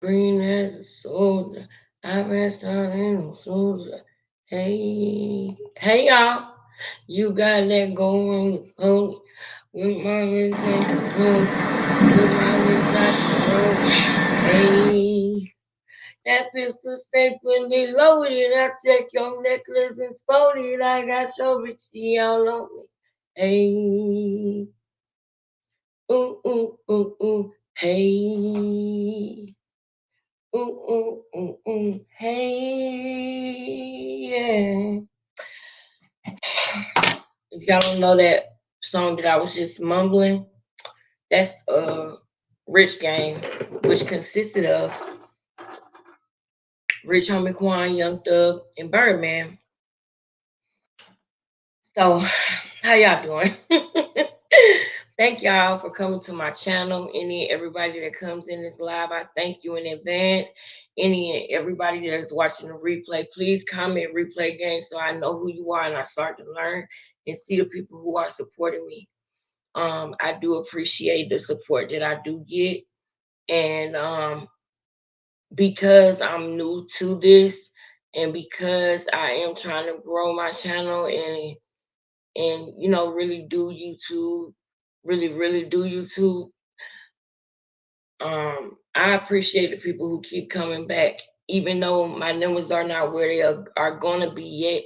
green as a soldier. I passed out in a soldier. Hey, hey y'all. You got that going on with my wrist and control. With my wrist like control. Hey, that pistol stay fully loaded. I take your necklace and sport it. I got your Richie all on me. Hey, ooh, ooh, ooh, ooh. Hey. Ooh, ooh, ooh, ooh. Hey, yeah. If y'all don't know that song that I was just mumbling, that's Rich Game, which consisted of Rich Homie Quan, Young Thug, and Birdman. So, how y'all doing? Thank y'all for coming to my channel. Everybody that comes in this live, I thank you in advance. Everybody that is watching the replay, please comment replay game so I know who you are and I start to learn and see the people who are supporting me. I do appreciate the support that I do get, and because I'm new to this, and because I am trying to grow my channel and really do YouTube, really do YouTube. I appreciate the people who keep coming back, even though my numbers are not where they are gonna be yet.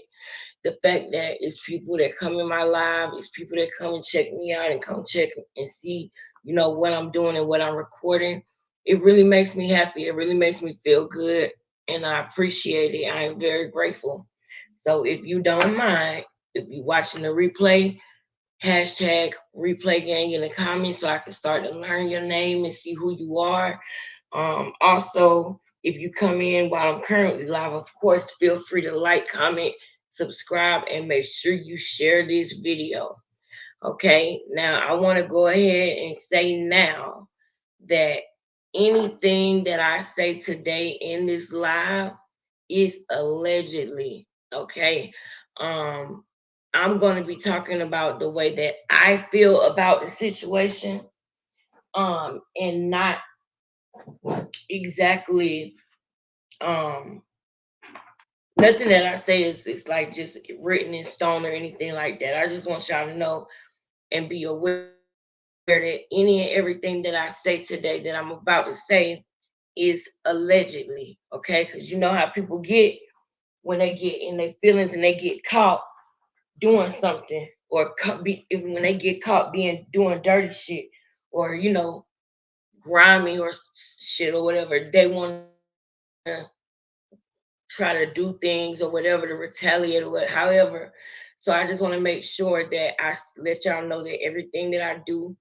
The fact that it's people that come in my live, it's people that come and check me out and come check and see, what I'm doing and what I'm recording. It really makes me happy. It really makes me feel good, and I appreciate it. I am very grateful. So if you don't mind, if you're watching the replay, hashtag replay gang in the comments so I can start to learn your name and see who you are. Also, if you come in while I'm currently live, of course, feel free to like, comment, subscribe, and make sure you share this video. Okay, now I want to go ahead and say now that anything that I say today in this live is allegedly. Okay. Um, I'm going to be talking about the way that I feel about the situation, and not exactly um nothing that I say is it's like just written in stone or anything like that. I just want y'all to know and be aware that any and everything that I say today that I'm about to say is allegedly, okay? Because you know how people get when they get in their feelings and they get caught doing something, or when they get caught being doing dirty shit, or grimy or shit or whatever, they want to try to do things or whatever to retaliate or however. So I just want to make sure that I let y'all know that everything that I do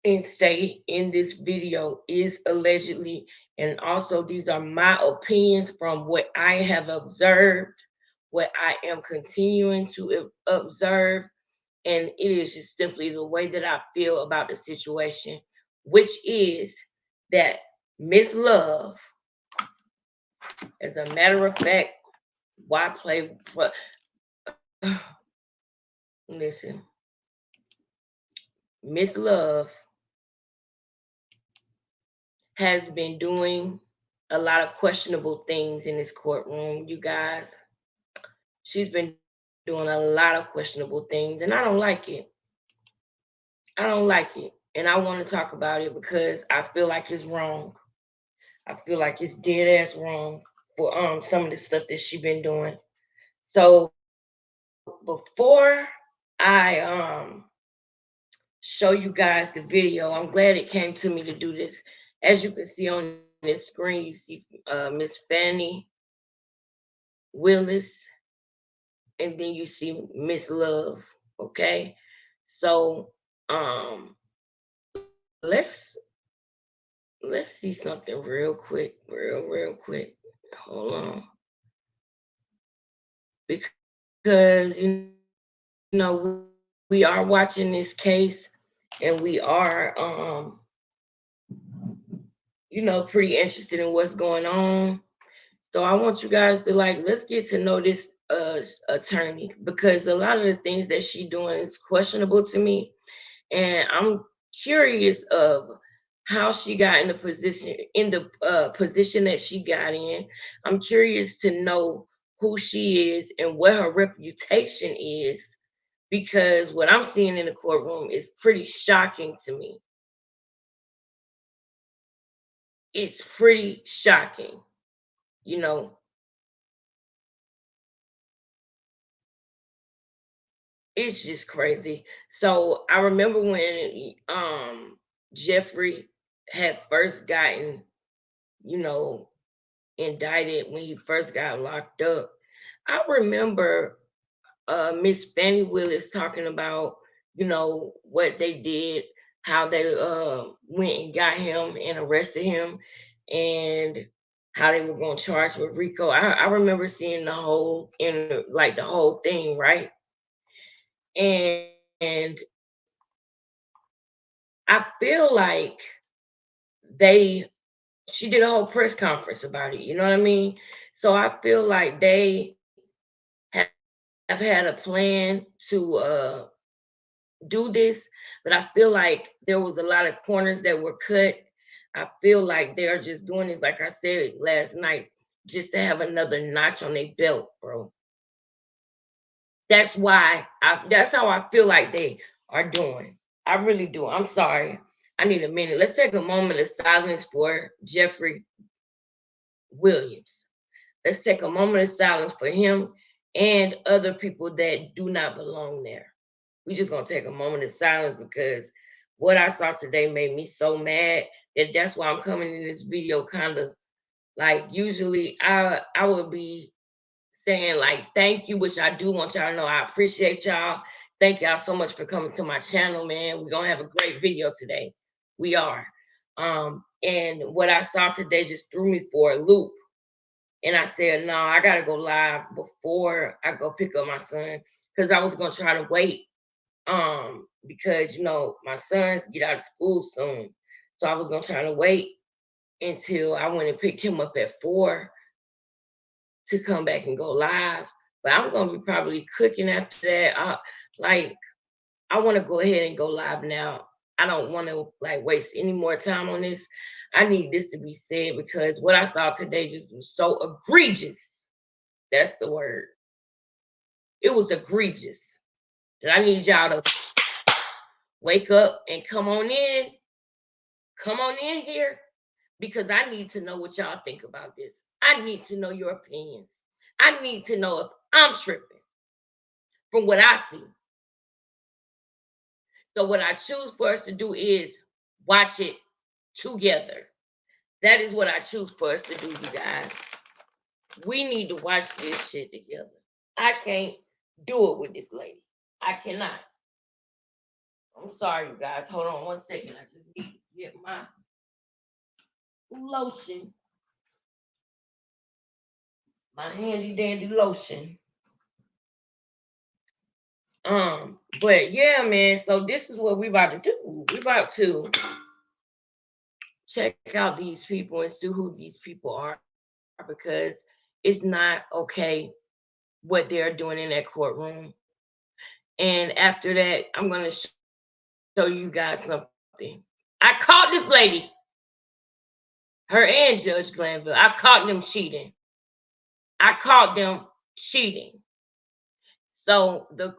and say in this video is allegedly, and also these are my opinions from what I have observed, what I am continuing to observe, and it is just simply the way that I feel about the situation, which is that Miss Love, as a matter of fact, why play what? Listen, Miss Love has been doing a lot of questionable things in this courtroom, you guys. She's been doing a lot of questionable things, and I don't like it. I don't like it. And I want to talk about it because I feel like it's wrong. I feel like it's dead ass wrong for some of the stuff that she been doing. So before I show you guys the video, I'm glad it came to me to do this. As you can see on this screen, you see Miss Fannie Willis, and then you see Miss Love. Okay, so let's see something real quick, real quick. Hold on, because we are watching this case, and we are pretty interested in what's going on. So I want you guys to let's get to know this attorney, because a lot of the things that she doing is questionable to me, and I'm curious of how she got in the position that she got in. I'm curious to know who she is and what her reputation is, because what I'm seeing in the courtroom is pretty shocking to me. It's pretty shocking, you know. It's just crazy. So I remember when Jeffrey had first gotten, you know, indicted, when he first got locked up. I remember Miss Fannie Willis talking about, what they did, how they went and got him and arrested him, and how they were going to charge with Rico. I remember seeing the whole like the whole thing, right? And I feel like they she did a whole press conference about it, you know what I mean? So I feel like they have had a plan to do this, but I feel like there was a lot of corners that were cut. I feel like they're just doing this, like I said last night, just to have another notch on their belt, bro. That's how I feel like they are doing. I really do. I'm sorry. I need a minute. Let's take a moment of silence for Jeffrey Williams. Let's take a moment of silence for him and other people that do not belong there. We just gonna take a moment of silence because what I saw today made me so mad that that's why I'm coming in this video kind of like, usually I would be saying like thank you, which I do want y'all to know I appreciate y'all. Thank y'all so much for coming to my channel, man. We're gonna have a great video today. We are. And what I saw today just threw me for a loop. And I said, no, I gotta go live before I go pick up my son. Because I was gonna try to wait. Because my sons get out of school soon. So I was gonna try to wait until I went and picked him up at 4 to come back and go live. But I'm gonna be probably cooking after that. I want to go ahead and go live now. I don't want to like waste any more time on this. I need this to be said because what I saw today just was so egregious. That's the word. It was egregious. That I need y'all to wake up and come on in. Come on in here because I need to know what y'all think about this. I need to know your opinions. I need to know if I'm tripping from what I see. So what I choose for us to do is watch it together. That is what I choose for us to do, you guys. We need to watch this shit together. I can't do it with this lady. I cannot. I'm sorry, you guys. Hold on one second. I just need to get my lotion. My handy dandy lotion. But yeah, man. So this is what we about to do. We about to check out these people and see who these people are because it's not okay what they're doing in that courtroom. And after that, I'm gonna show you guys something. I caught this lady, her and Judge Glanville. I caught them cheating. I caught them cheating. So the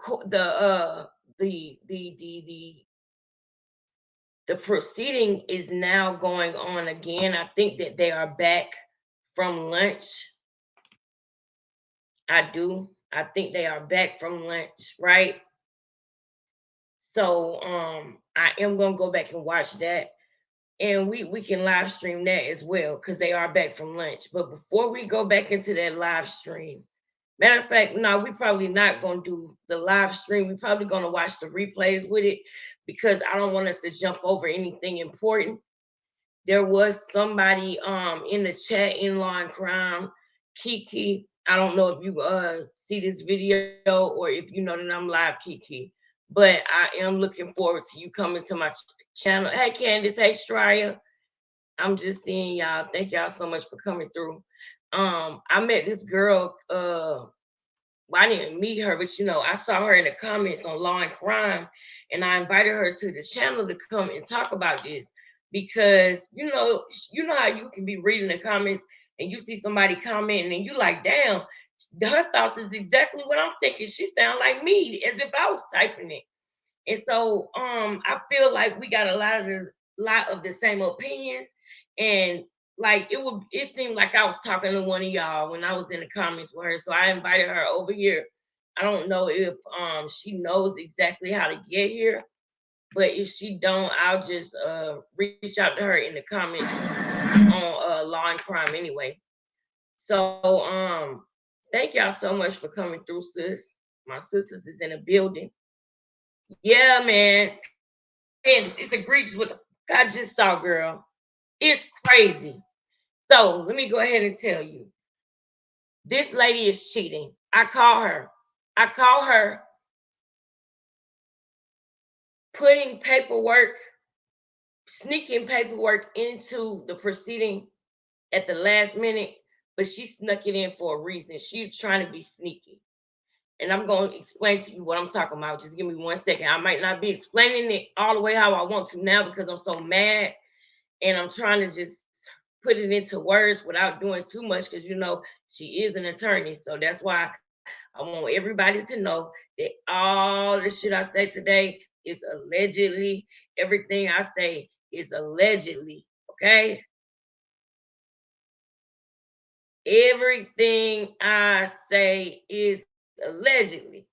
proceeding is now going on again. I think that they are back from lunch. I do. I think they are back from lunch, right? So I am gonna go back and watch that. And we can live stream that as well because they are back from lunch. But before we go back into that live stream, matter of fact, no, we probably not gonna do the live stream. We're probably gonna watch the replays with it because I don't want us to jump over anything important. There was somebody in the chat, in law and crime, Kiki. I don't know if you see this video or if you know that I'm live, Kiki. But I am looking forward to you coming to my channel. Hey, Candace. Hey, Straya. I'm just seeing y'all. Thank y'all so much for coming through. I met this girl. Well, I didn't meet her, but I saw her in the comments on Law and Crime, and I invited her to the channel to come and talk about this. because you know how you can be reading the comments and you see somebody commenting and you like, damn, her thoughts is exactly what I'm thinking. She sound like me as if I was typing it. And so I feel like we got a lot of the same opinions. And like it seemed like I was talking to one of y'all when I was in the comments with her. So I invited her over here. I don't know if she knows exactly how to get here, but if she don't, I'll just reach out to her in the comments on Law and Crime anyway. So thank y'all so much for coming through, sis. My sisters is in the building. Yeah, man. It's egregious what I just saw, girl. It's crazy. So let me go ahead and tell you. This lady is cheating. I call her. I call her putting paperwork, sneaking paperwork into the proceeding at the last minute, but she snuck it in for a reason. She's trying to be sneaky. And I'm going to explain to you what I'm talking about. Just give me 1 second. I might not be explaining it all the way how I want to now because I'm so mad. And I'm trying to just put it into words without doing too much because, she is an attorney. So that's why I want everybody to know that all the shit I say today is allegedly. Everything I say is allegedly. Okay? Everything I say is allegedly.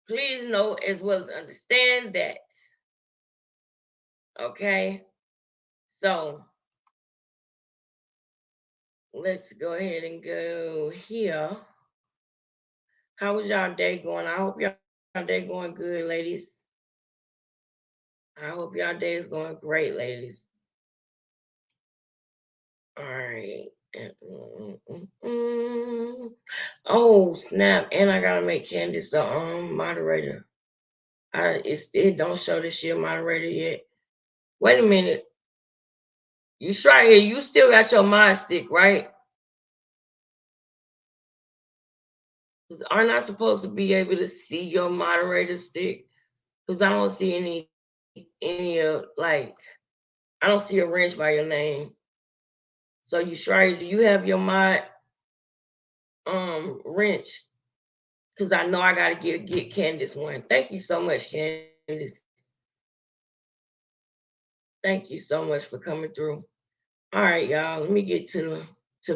Please know as well as understand that. Okay? So let's go ahead and go here. How was y'all day going? I hope y'all day going good, ladies. I hope y'all day is going great, ladies. All right. Oh snap! And I gotta make Candace the moderator. It don't show that she a moderator yet. Wait a minute. You try here. You still got your mind stick, right? Because aren't I supposed to be able to see your moderator stick? Because I don't see any like I don't see a wrench by your name. So you try. Do you have your mod wrench? Because I know I gotta get Candace one. Thank you so much, Candace. Thank you so much for coming through. All right, y'all. Let me get to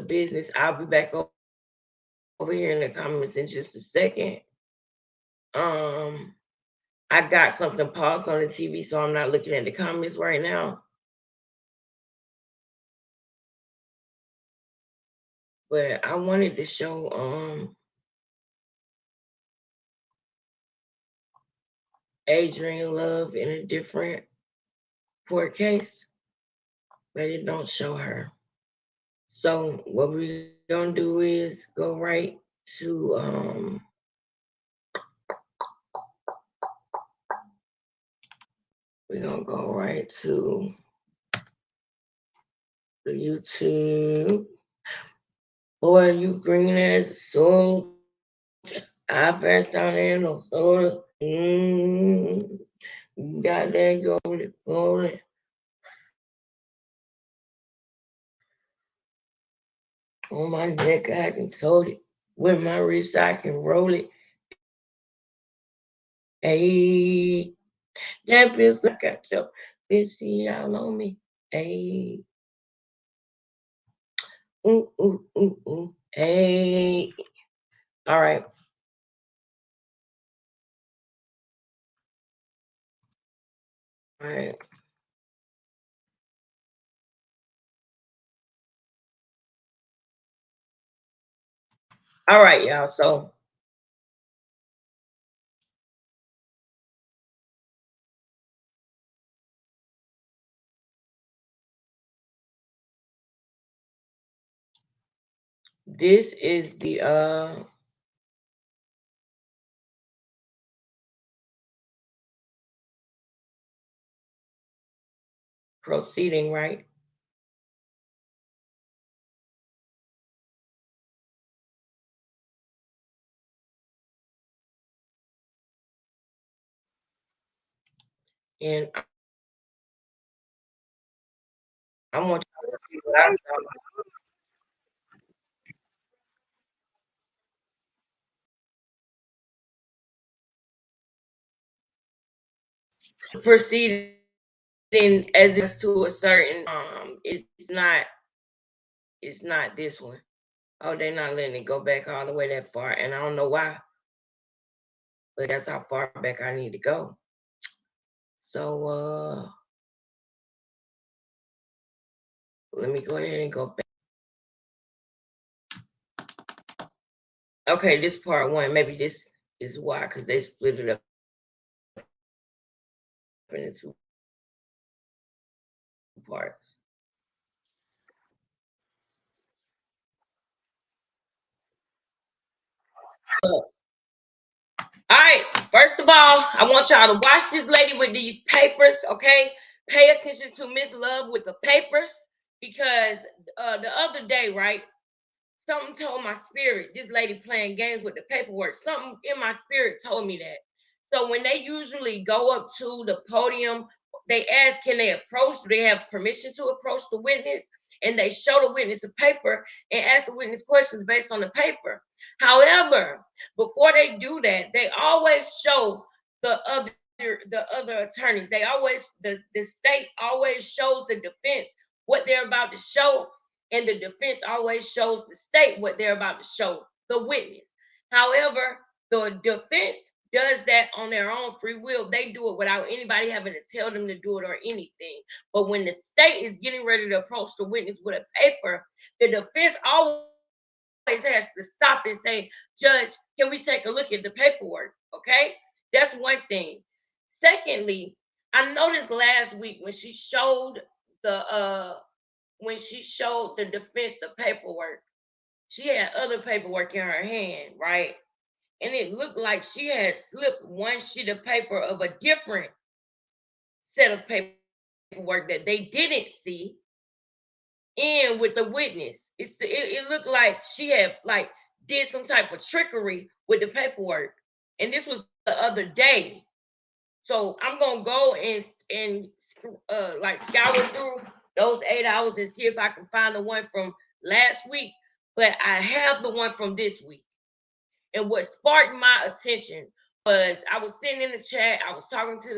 business. I'll be back over here in the comments in just a second. I got something paused on the TV, so I'm not looking at the comments right now. But I wanted to show Adrienne love in a different court case, but it don't show her. So what we're gonna do is go right to we're gonna go right to the YouTube. Boy, you green as a soul. I passed down there no soda. Got that golden. On my neck, I can tote it. With my wrist, I can roll it. Hey, that bitch, I got your bitch all on me. Hey, ooh, ooh, ooh, ooh. Hey, all right. All right. All right, y'all. So this is the proceeding, right? And I want y'all to see what I saw. Proceeding as it's to a certain it's not this one. Oh, they're not letting it go back all the way that far, and I don't know why, but that's how far back I need to go. So let me go ahead and go back. Okay, this part one. Maybe this is why, because they split it up into two parts. All right, first of all, I want y'all to watch this lady with these papers, okay? Pay attention to Miss Love with the papers because the other day, right, something told my spirit, this lady playing games with the paperwork. Something in my spirit told me that. So when they usually go up to the podium, they ask, can they approach? Do they have permission to approach the witness? And they show the witness a paper and ask the witness questions based on the paper. However, before they do that, they always show the other attorneys. They always the state always shows the defense what they're about to show, and the defense always shows the state what they're about to show the witness. However, the defense does that on their own free will. They do it without anybody having to tell them to do it or anything. But when the state is getting ready to approach the witness with a paper, the defense always has to stop and say, Judge, can we take a look at the paperwork? Okay, that's one thing. Secondly, I noticed last week the when she showed the defense the paperwork, she had other paperwork in her hand, right? And it looked like she had slipped one sheet of paper of a different set of paperwork that they didn't see in with the witness. It looked like she had like did some type of trickery with the paperwork. And this was the other day. So I'm gonna go and like scour through those 8 hours and see if I can find the one from last week. But I have the one from this week. And what sparked my attention was I was sitting in the chat. I was talking to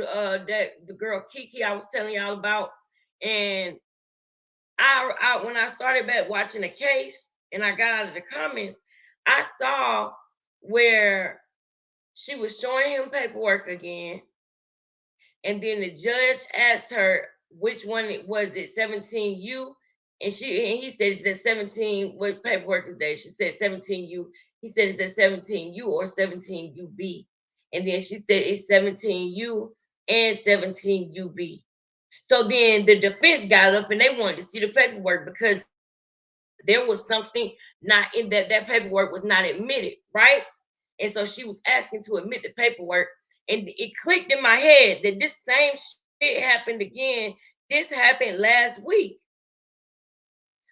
the girl Kiki I was telling y'all about, and I when I started back watching the case and I got out of the comments, I saw where she was showing him paperwork again, and then the judge asked her which one it was, it 17U, and he said it's at 17. What paperwork is that? She said 17U. He said it's at 17U or 17UB, and then she said it's 17U and 17UB. So then the defense got up and they wanted to see the paperwork because there was something not in that paperwork was not admitted, right? And so she was asking to admit the paperwork, and it clicked in my head that this same shit happened again. This happened last week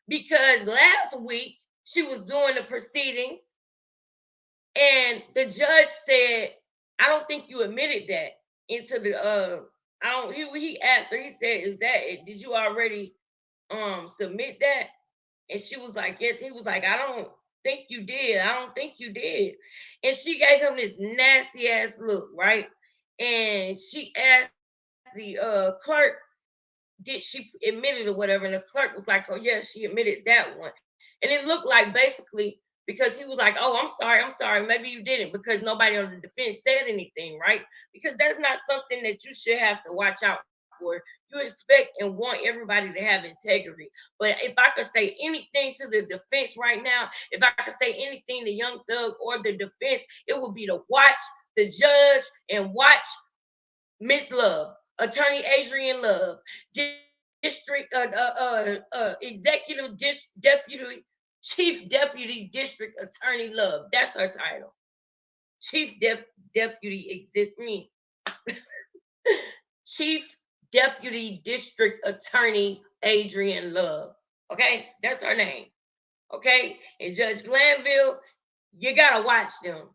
because last week she was doing the proceedings, and the judge said, "I don't think you admitted that into the I don't." He asked her. He said, "Is that it? Did you already submit that?" And she was like, yes. He was like, I don't think you did. I don't think you did. And she gave him this nasty ass look, right? And she asked the clerk, did she admit it or whatever? And the clerk was like, oh, yeah, she admitted that one. And it looked like basically because he was like, oh, I'm sorry. Maybe you didn't because nobody on the defense said anything, right? Because that's not something that you should have to watch out for. You expect and want everybody to have integrity. But if I could say anything to the defense right now, if I could say anything to Young Thug or the defense, it would be to watch the judge and watch Miss Love, Attorney Adrienne Love, District Executive Deputy Chief Deputy District Attorney Love. That's her title. Chief Deputy Exist me. Chief Deputy District Attorney Adrienne Love. Okay, that's her name. Okay, and Judge Glanville, you gotta watch them.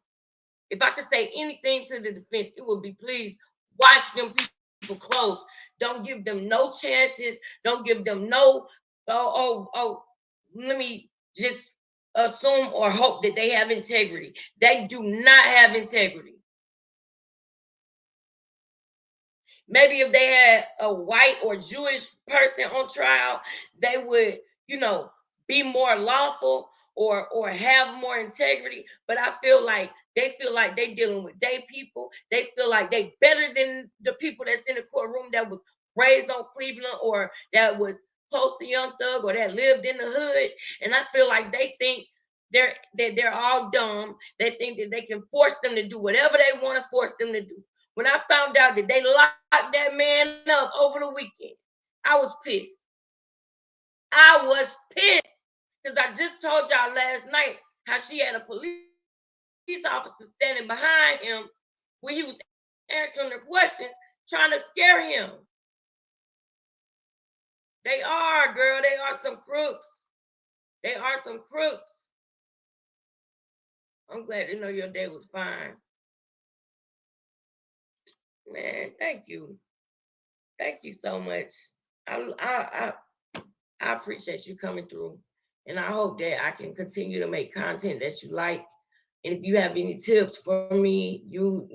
If I could say anything to the defense, it would be please watch them people close. Don't give them no chances. Don't give them no let me just assume or hope that they have integrity. They do not have integrity. Maybe if they had a white or Jewish person on trial, they would, be more lawful or have more integrity. But I feel like they dealing with their people. They feel like they better than the people that's in the courtroom that was raised on Cleveland or that was close to Young Thug or that lived in the hood. And I feel like they think they're all dumb. They think that they can force them to do whatever they want to force them to do. When I found out that they locked that man up over the weekend, I was pissed. I was pissed because I just told y'all last night how she had a police officer standing behind him when he was answering the questions, trying to scare him. They are, girl. They are some crooks. They are some crooks. I'm glad to know your day was fine. Man, thank you. Thank you so much. I appreciate you coming through. And I hope that I can continue to make content that you like. And if you have any tips for me, you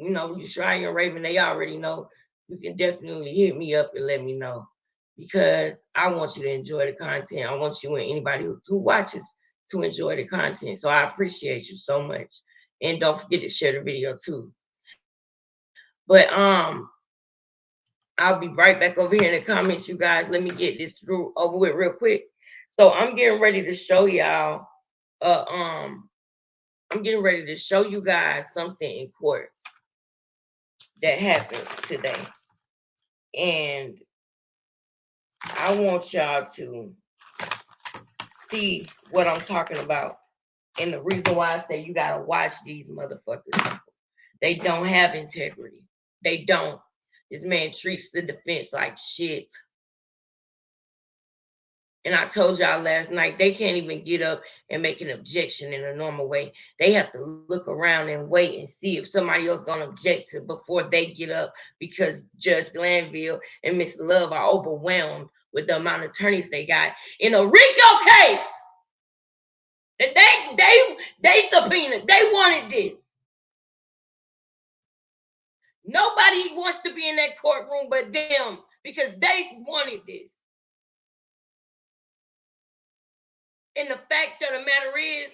try your Raven, they already know. You can definitely hit me up and let me know. Because I want you to enjoy the content. I want you and anybody who watches to enjoy the content. So I appreciate you so much. And don't forget to share the video too. But I'll be right back over here in the comments, you guys. Let me get this through over with real quick. So I'm getting ready to show y'all. I'm getting ready to show you guys something in court that happened today, and I want y'all to see what I'm talking about. And the reason why I say you gotta watch these motherfuckers. They don't have integrity. They don't. This man treats the defense like shit. And I told y'all last night, they can't even get up and make an objection in a normal way. They have to look around and wait and see if somebody else gonna object to before they get up, because Judge Glanville and Miss Love are overwhelmed with the amount of attorneys they got in a RICO case that they subpoenaed. They wanted this. Nobody wants to be in that courtroom but them because they wanted this. And the fact of the matter is,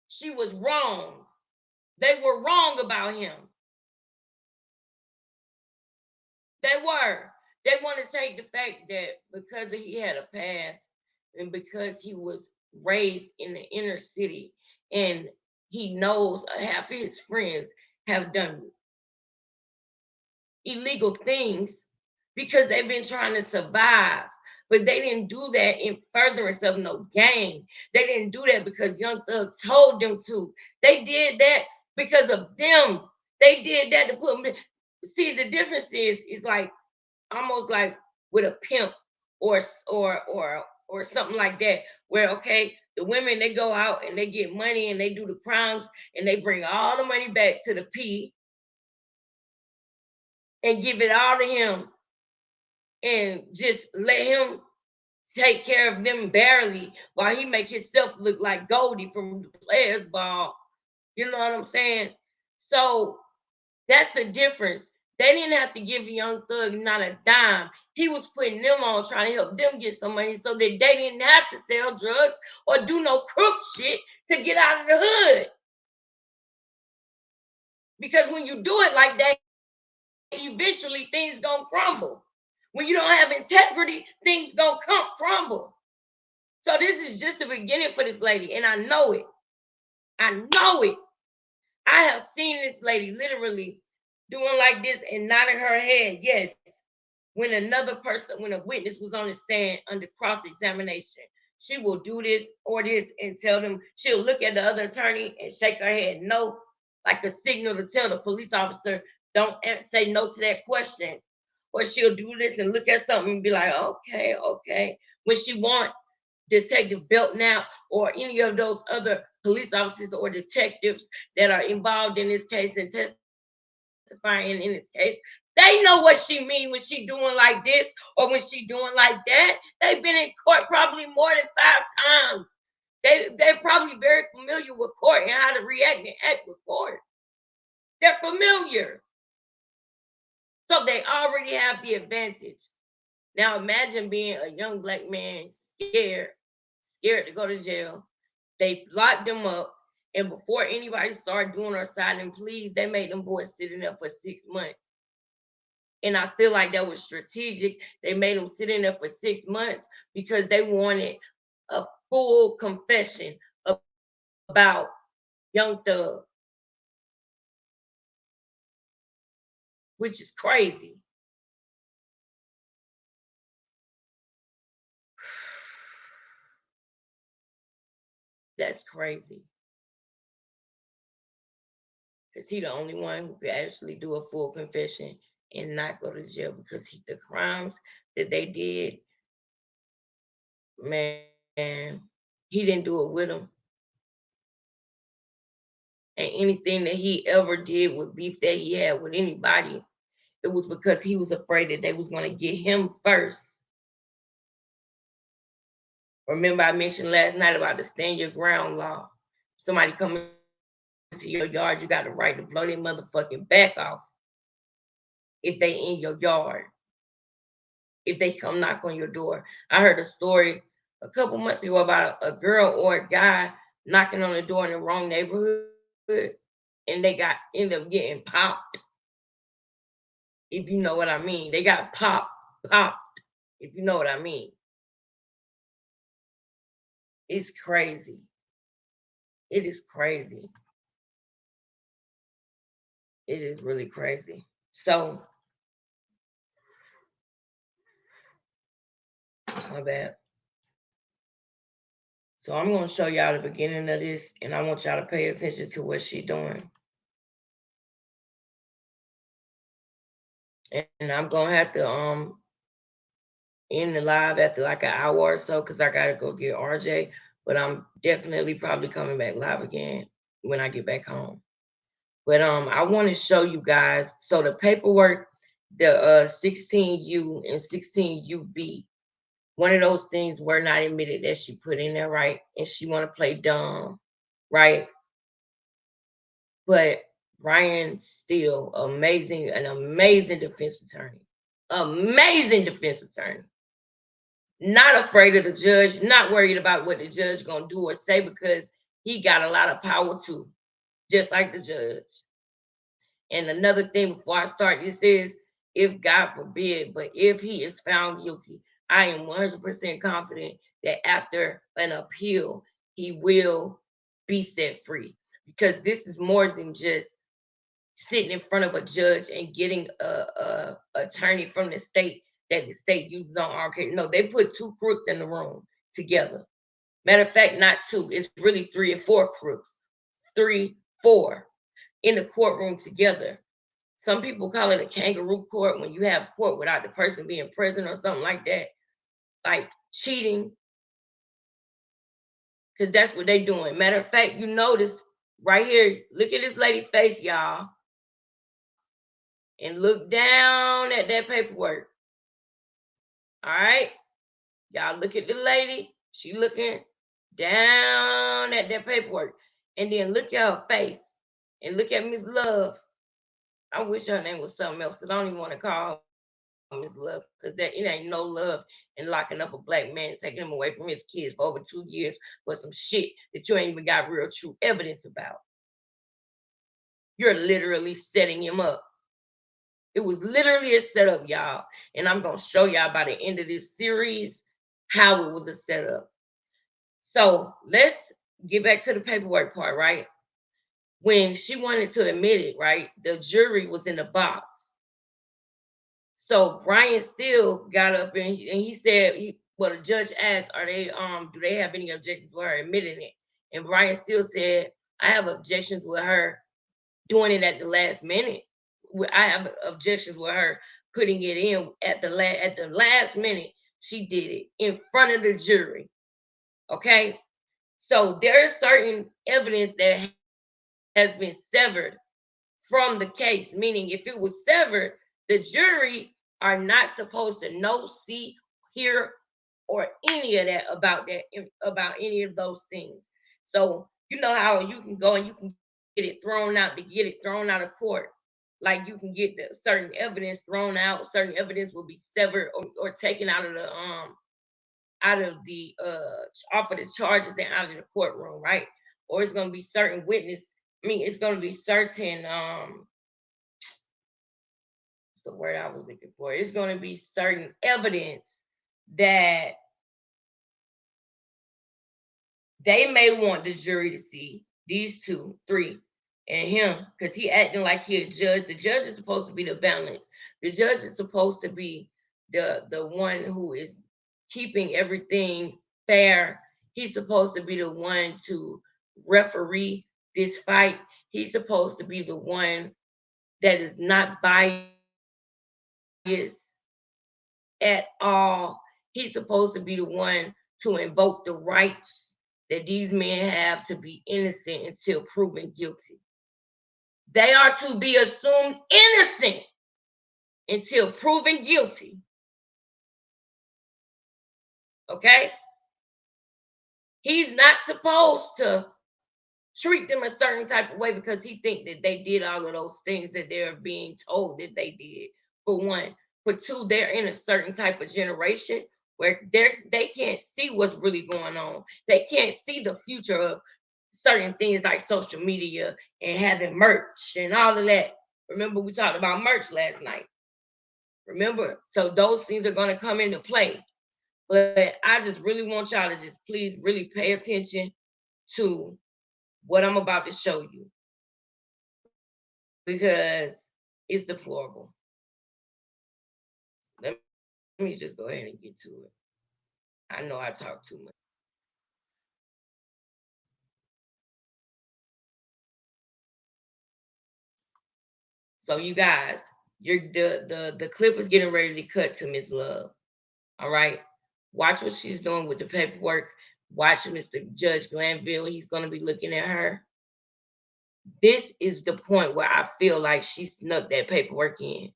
she was wrong. They were wrong about him. They were. They want to take the fact that because he had a past and because he was raised in the inner city and he knows half of his friends have done illegal things because they've been trying to survive. But they didn't do that in furtherance of no gain. They didn't do that because Young Thug told them to. They did that because of them. They did that to put them. See, the difference is like almost like with a pimp or something like that, where okay, the women, they go out and they get money and they do the crimes and they bring all the money back to the P and give it all to him and just let him take care of them barely while he make himself look like Goldie from the Players Ball. You know what I'm saying? So that's the difference. They didn't have to give Young Thug not a dime. He was putting them on, trying to help them get some money so that they didn't have to sell drugs or do no crook shit to get out of the hood. Because when you do it like that, eventually things gonna crumble. When you don't have integrity, things gonna crumble. So this is just the beginning for this lady, and I know it. I know it. I have seen this lady literally doing like this and nodding her head, yes, when another person, when a witness was on the stand under cross-examination. She will do this or this and tell them, she'll look at the other attorney and shake her head no, like a signal to tell the police officer, don't say no to that question. Or she'll do this and look at something and be like, okay, okay. When she want Detective Belknap or any of those other police officers or detectives that are involved in this case and testifying in this case They know what she mean when she doing like this or when she doing like that. They've been in court probably more than 5 times. They're probably very familiar with court and how to react and act with court. They're familiar. So they already have the advantage. Now imagine being a young black man scared to go to jail. They locked them up. And before anybody started doing or signing pleas, they made them boys sit in there for 6 months. And I feel like that was strategic. They made them sit in there for 6 months because they wanted a full confession about Young Thug, which is crazy. That's crazy. Because he the only one who could actually do a full confession and not go to jail because the crimes that they did, man, he didn't do it with them. And anything that he ever did with beef that he had with anybody, it was because he was afraid that they was going to get him first. Remember I mentioned last night about the stand your ground law. Somebody coming to your yard, you got the right to blow their motherfucking back off if they in your yard. If they come knock on your door. I heard a story a couple months ago about a girl or a guy knocking on the door in the wrong neighborhood and they ended up getting popped. If you know what I mean. They got popped, if you know what I mean. It's crazy. It is crazy. It is really crazy. So, my bad. So I'm going to show y'all the beginning of this, and I want y'all to pay attention to what she's doing. And I'm going to have to end the live after like an hour or so because I got to go get RJ. But I'm definitely probably coming back live again when I get back home. But I want to show you guys. So the paperwork, the 16U and 16UB, one of those things were not admitted that she put in there, right? And she want to play dumb, right? But Brian Steele, an amazing defense attorney. Amazing defense attorney. Not afraid of the judge, not worried about what the judge gonna do or say because he got a lot of power too, just like the judge. And another thing before I start this is, if God forbid, but if he is found guilty, I am 100% confident that after an appeal, he will be set free. Because this is more than just sitting in front of a judge and getting a attorney from the state that the state uses on our case. No, they put 2 crooks in the room together. Matter of fact, not 2. It's really 3 or 4 crooks. 3, 4 in the courtroom together. Some people call it a kangaroo court when you have court without the person being present or something like that, like cheating, because that's what they're doing. Matter of fact, you notice right here, look at this lady's face, y'all, and look down at that paperwork. All right, y'all look at the lady. She looking down at that paperwork, and then look at her face, and look at Miss Love. I wish her name was something else because I don't even want to call Miss Love because that it ain't no love in locking up a black man, taking him away from his kids for over 2 years for some shit that you ain't even got real true evidence about. You're literally setting him up. It was literally a setup, y'all. And I'm going to show y'all by the end of this series how it was a setup. So let's get back to the paperwork part, right? When she wanted to admit it, right, the jury was in the box. So Brian Steele got up and he said, the judge asked, do they have any objections with her admitting it? And Brian Steele said, I have objections with her doing it at the last minute. I have objections with her putting it in at the last minute. She did it in front of the jury. Okay. So there's certain evidence that has been severed from the case, meaning if it was severed, The jury are not supposed to know, see, hear, or any of that about any of those things. So you know how you can go and you can get it thrown out of court. Like you can get the certain evidence thrown out, certain evidence will be severed or taken out of the off of the charges and out of the courtroom, right? Or it's gonna be certain it's gonna be certain what's the word I was looking for? It's gonna be certain evidence that they may want the jury to see, these two, three, and him, because he acting like he a judge. The judge is supposed to be the balance. The judge is supposed to be the one who is keeping everything fair. He's supposed to be the one to referee this fight. He's supposed to be the one that is not biased at all. He's supposed to be the one to invoke the rights that these men have to be innocent until proven guilty. They are to be assumed innocent until proven guilty. Okay? He's not supposed to treat them a certain type of way because he think that they did all of those things that they're being told that they did. For one. For two, they're in a certain type of generation where they can't see what's really going on. They can't see the future of certain things like social media and having merch and all of that. Remember, we talked about merch last night. Remember? So those things are going to come into play. But I just really want y'all to just please really pay attention to what I'm about to show you, because it's deplorable. Let me just go ahead and get to it. I know I talk too much. So you guys, the clip is getting ready to cut to Miss Love. All right. Watch what she's doing with the paperwork. Watch Mr. Judge Glanville. He's going to be looking at her. This is the point where I feel like she snuck that paperwork in.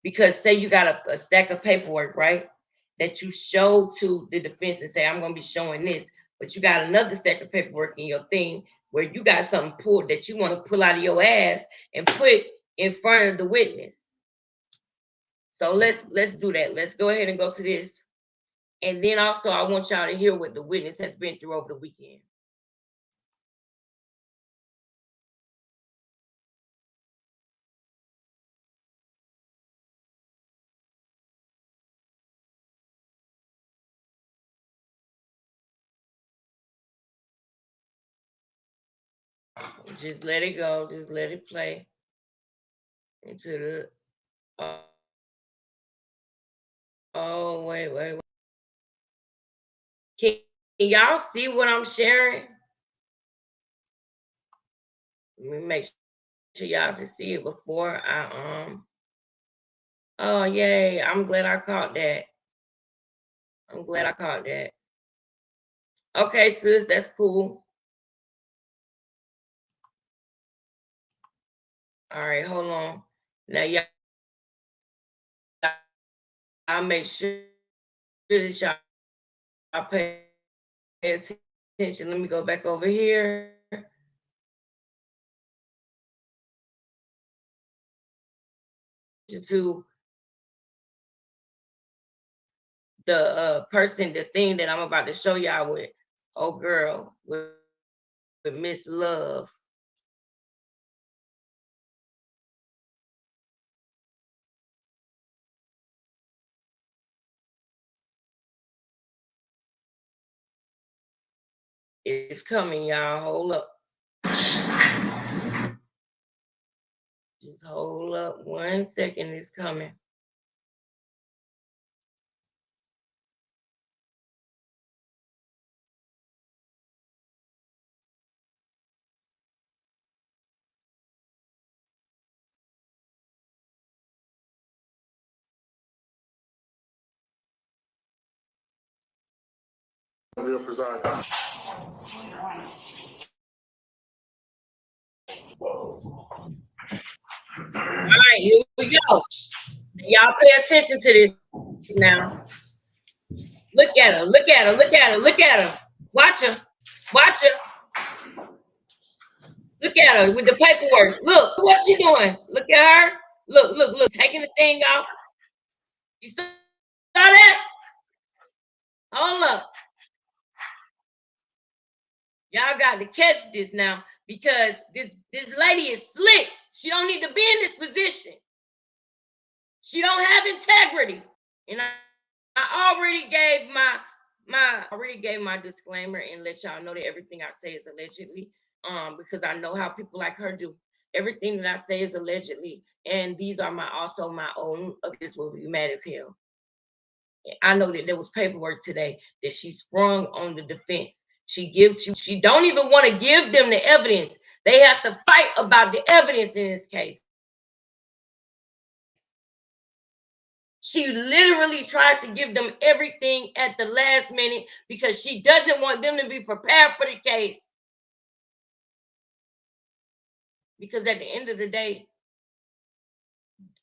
Because say you got a stack of paperwork, right? That you show to the defense and say, I'm going to be showing this. But you got another stack of paperwork in your thing where you got something pulled that you want to pull out of your ass and put in front of the witness. So let's do that. Let's go ahead and go to this. And then also I want y'all to hear what the witness has been through over the weekend. Just let it go. Just let it play into the. Oh, wait. Can y'all see what I'm sharing? Let me make sure y'all can see it before I Oh yay! I'm glad I caught that. Okay, sis, that's cool. All right, hold on. Now y'all make sure that y'all pay attention. Let me go back over here. To the person, the thing that I'm about to show y'all with, oh girl, with Miss Love. It's coming, y'all. Hold up. Just hold up 1 second. It's coming. Will preside. right, here we go. Y'all pay attention to this now. Look at her, look at her, look at her, look at her. Watch her, watch her. Look at her with the paperwork. Look, what's she doing? Look at her. Look, look, look, taking the thing off. You saw that? Hold up. Y'all got to catch this now because this lady is slick. She don't need to be in this position. She don't have integrity. And I already gave my disclaimer and let y'all know that everything I say is allegedly. Because I know how people like her do. Everything that I say is allegedly, and these are also my own. This will be mad as hell. I know that there was paperwork today that she sprung on the defense. She don't even want to give them the evidence. They have to fight about the evidence in this case. She literally tries to give them everything at the last minute because she doesn't want them to be prepared for the case. Because at the end of the day,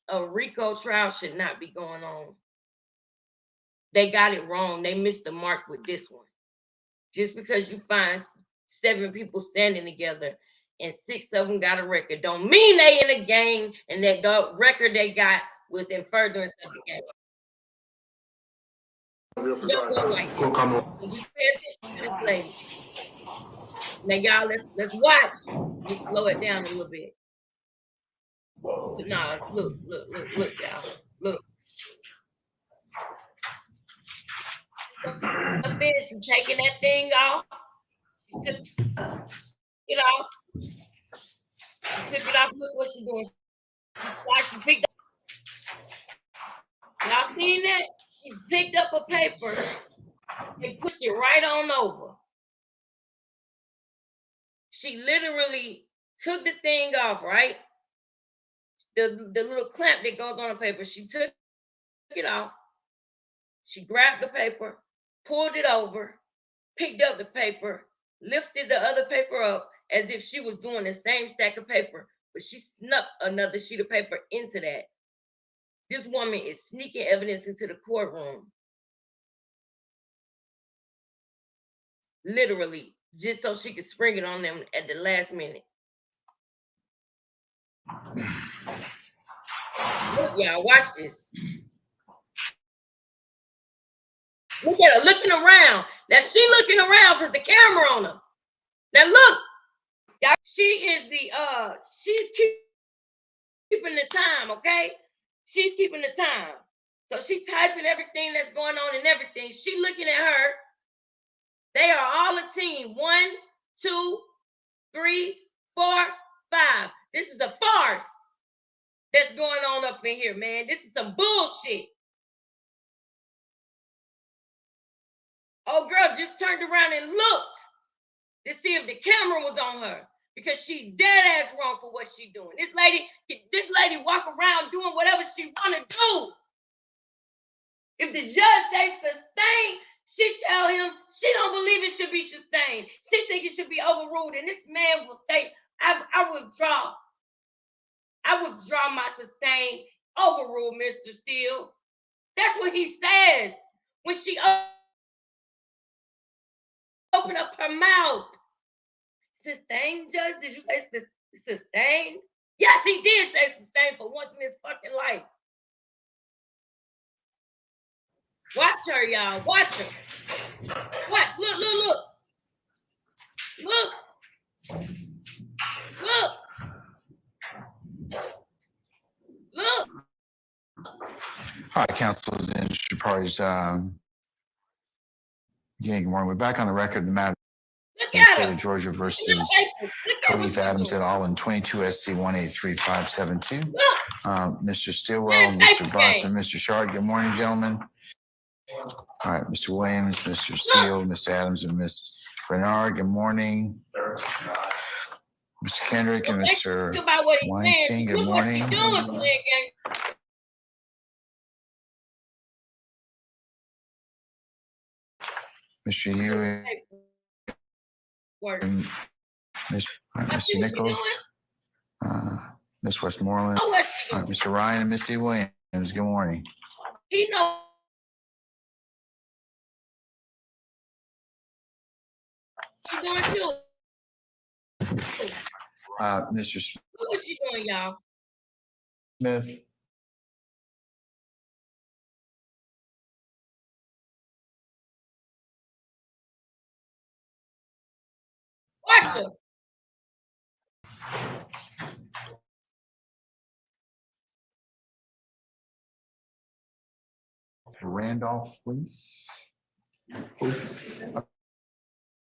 a RICO trial should not be going on. They got it wrong. They missed the mark with this one. Just because you find 7 people standing together and 6 of them got a record, don't mean they in a gang and that the record they got was in furtherance of the gang. Don't go like that. So just pay attention to this lady. Now, y'all, let's watch. Let me slow it down a little bit. So, nah, look, y'all. Look. Up there, she's taking that thing off. She took it off. She took it off. Look what she's doing. She picked up. Y'all seen that? She picked up a paper and pushed it right on over. She literally took the thing off, right? The little clamp that goes on the paper. She took it off. She grabbed the paper, pulled it over, picked up the paper, lifted the other paper up as if she was doing the same stack of paper, but she snuck another sheet of paper into that. This woman is sneaking evidence into the courtroom. Literally, just so she could spring it on them at the last minute. Look, y'all, watch this. Look at her looking around. Now she looking around because the camera on her. Now look, y'all, she is she's keeping the time, okay? She's keeping the time. So she's typing everything that's going on and everything. She looking at her. They are all a team. 1, 2, 3, 4, 5. This is a farce that's going on up in here, man. This is some bullshit. Oh, girl just turned around and looked to see if the camera was on her because she's dead ass wrong for what she's doing. This lady walk around doing whatever she want to do. If the judge says sustain, she tell him she don't believe it should be sustained. She think it should be overruled, and this man will say, I withdraw. I withdraw my sustain. Overrule, Mr. Steele. That's what he says when she open up her mouth. Sustain, Judge? Did you say sustain? Yes, he did say sustain for once in his fucking life. Watch her, y'all. Watch her. Watch. Look. Look. Hi, counsel and industry parties. Good morning. We're back on the record in the matter of the state of Georgia versus Khalif Adams et al. In 22 SC 183572. Mr. Stillwell, Mr. Boston, Mr. Shard. Good morning, gentlemen. All right, Mr. Williams, Mr. Steele, Mr. Adams, and Ms. Bernard. Good morning. Mr. Kendrick and Mr. Weinstein. Good morning. Mr. Ewing, Mr. Nichols, Miss Westmoreland. Mr. Ryan and Misty Williams, good morning. He know. She's doing too. Mr. Smith. What was she doing, y'all? Smith. Watch her. Randolph, please.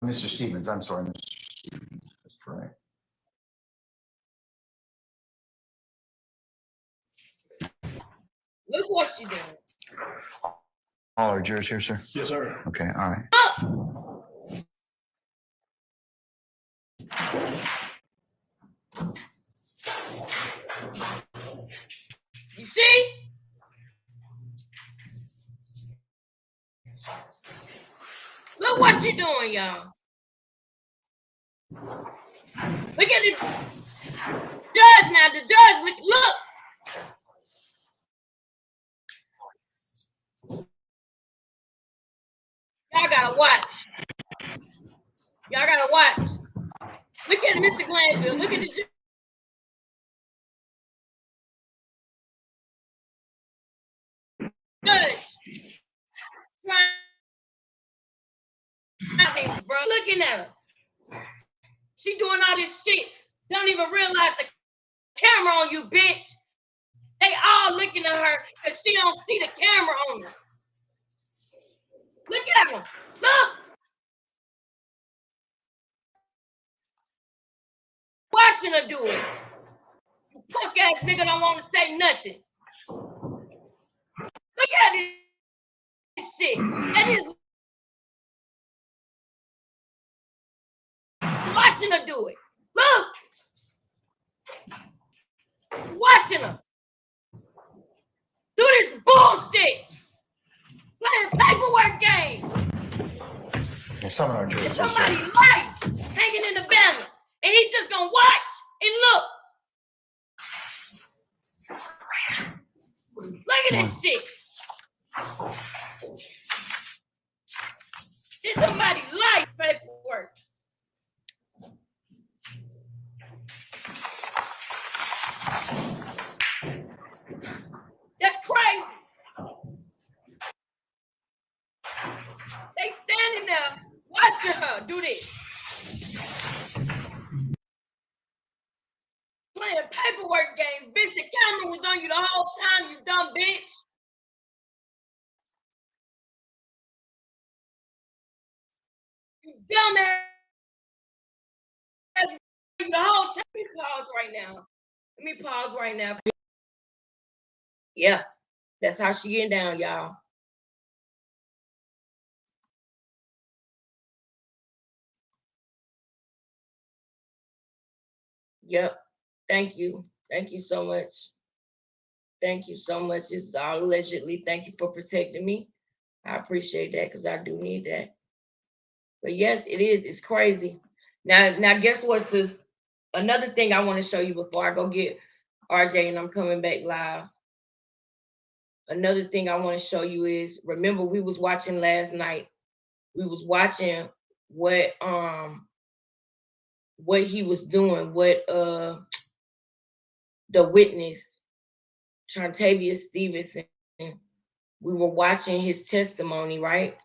Mr. Stevens, I'm sorry, Mr. Stevens. That's correct. Look what she doing. All our jurors here, sir? Yes, sir. Okay, all right. You see? Look what she doing, y'all. Look at the judge now. The judge, look. Y'all gotta watch. Y'all gotta watch. Look at Mr. Glanville. Look at the judge. Bro, looking at her. She doing all this shit. Don't even realize the camera on you, bitch. They all looking at her because she don't see the camera on her. Look at her. Look. Watching her do it. You punk ass nigga don't want to say nothing. Look at this shit. That is watching her do it. Look. Watching her. Do this bullshit. Playing paperwork game. Some of our jurors. Somebody's life hanging in the balance. And he just gonna watch and look. Look at this shit. It's somebody's life paperwork. That's crazy. They standing there watching her do this. Playing paperwork games. Bitch, the camera was on you the whole time, you dumb bitch. You dumb ass. The whole time. Let me pause right now. Let me pause right now. Yeah, that's how she getting down, y'all. Yep. Thank you. Thank you so much. Thank you so much. This is all allegedly. Thank you for protecting me. I appreciate that because I do need that. But yes, it is. It's crazy. Now, guess what's this? Another thing I want to show you before I go get RJ and I'm coming back live. Another thing I want to show you is, remember we was watching last night. We was watching what he was doing, what the witness, Chantavia Stevenson, we were watching his testimony, right?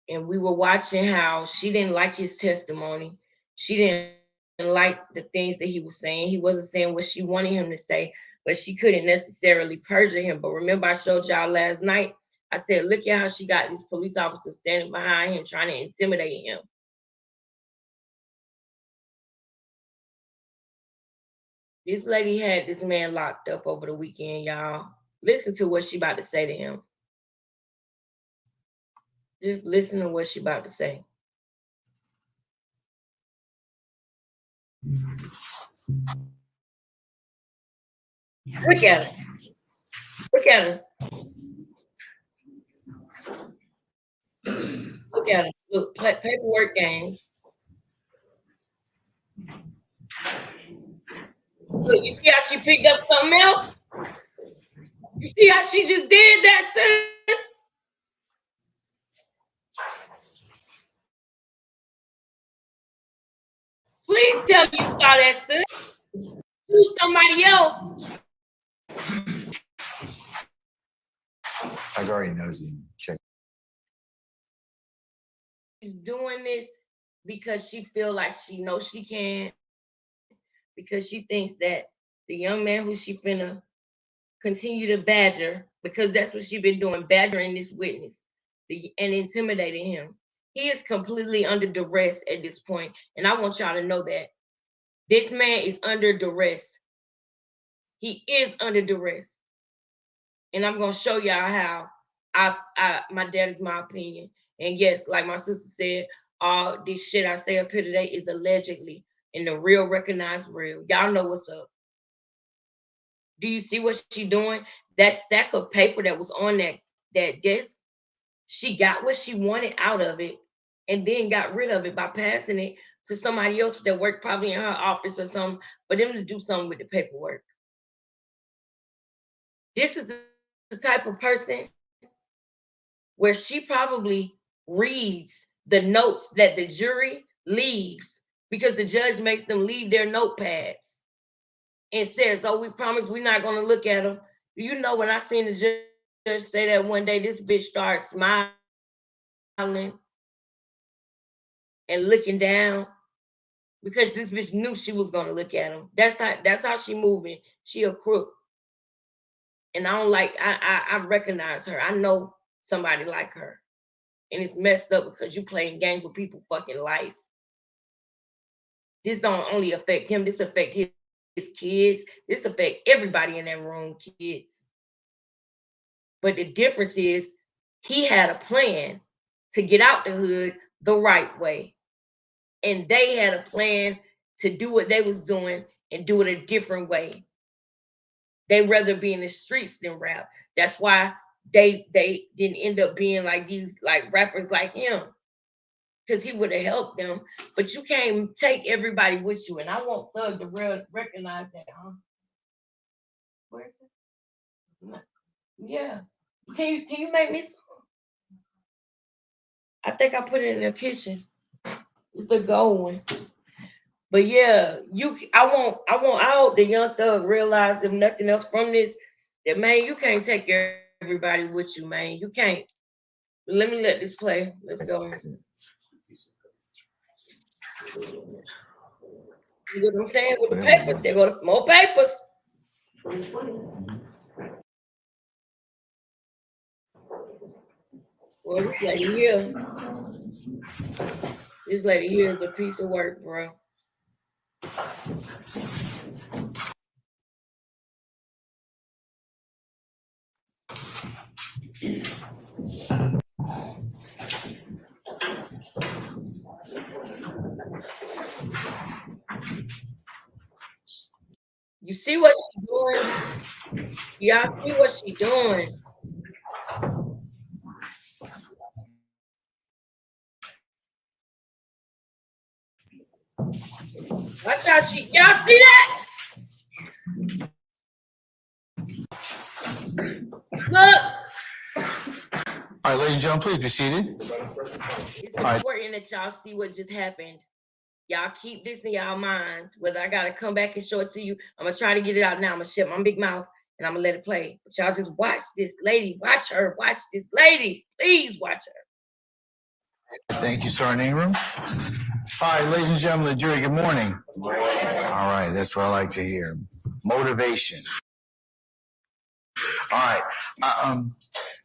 And we were watching how she didn't like his testimony. She didn't like the things that he was saying. He wasn't saying what she wanted him to say, but she couldn't necessarily perjure him. But remember, I showed y'all last night, I said, look at how she got these police officers standing behind him, trying to intimidate him. This lady had this man locked up over the weekend, y'all. Listen to what she about to say to him. Just listen to what she about to say. Look at her. Look at her. Look at her. Look, paperwork games. Look, you see how she picked up something else? You see how she just did that, sis? Please tell me you saw that, sis. Do somebody else. I already knows him. Check. She's doing this because she feel like she knows she can, because she thinks that the young man who she finna continue to badger, because that's what she been doing, badgering this witness and intimidating him. He is completely under duress at this point, and I want y'all to know that this man is under duress. He is under duress, and I'm gonna show y'all how. My dad is my opinion, and yes, like my sister said, all this shit I say up here today is allegedly, and the real recognized real. Y'all know what's up. Do you see what she doing? That stack of paper that was on that desk, she got what she wanted out of it, and then got rid of it by passing it to somebody else that worked probably in her office or something, for them to do something with the paperwork. This is the type of person where she probably reads the notes that the jury leaves, because the judge makes them leave their notepads and says, "Oh, we promise we're not going to look at them." You know, when I seen the judge say that one day, this bitch started smiling and looking down, because this bitch knew she was going to look at him. That's how she moving. She a crook. And I don't like, I recognize her. I know somebody like her. And it's messed up because you playing games with people fucking life. This don't only affect him, this affect his kids. This affect everybody in that room, kids. But the difference is he had a plan to get out the hood the right way. And they had a plan to do what they was doing and do it a different way. They rather be in the streets than rap. That's why they didn't end up being like these like rappers like him, because he would have helped them. But you can't take everybody with you, and I want Thug to recognize that, huh? Where is it? Yeah. Can you make me some? I think I put it in the kitchen. It's the gold one. But yeah, I hope the young Thug realize, if nothing else from this, that man, you can't take everybody with you, man. You can't. But let me let this play. Let's go. You know what I'm saying? With the papers, they go to more papers. Well, this lady here is a piece of work, bro. You see what she's doing? Y'all see what she's doing? Watch out, y'all see that? Look. All right, ladies and gentlemen, please be seated. It's important that y'all see what just happened. Y'all keep this in y'all minds. Whether I gotta come back and show it to you, I'm gonna try to get it out now. I'm gonna shut my big mouth and I'm gonna let it play. But y'all just watch this lady. Watch her. Watch this lady. Please watch her. Thank you, Sergeant Ingram. All right, ladies and gentlemen, the jury, good morning. All right, that's what I like to hear. Motivation. All right.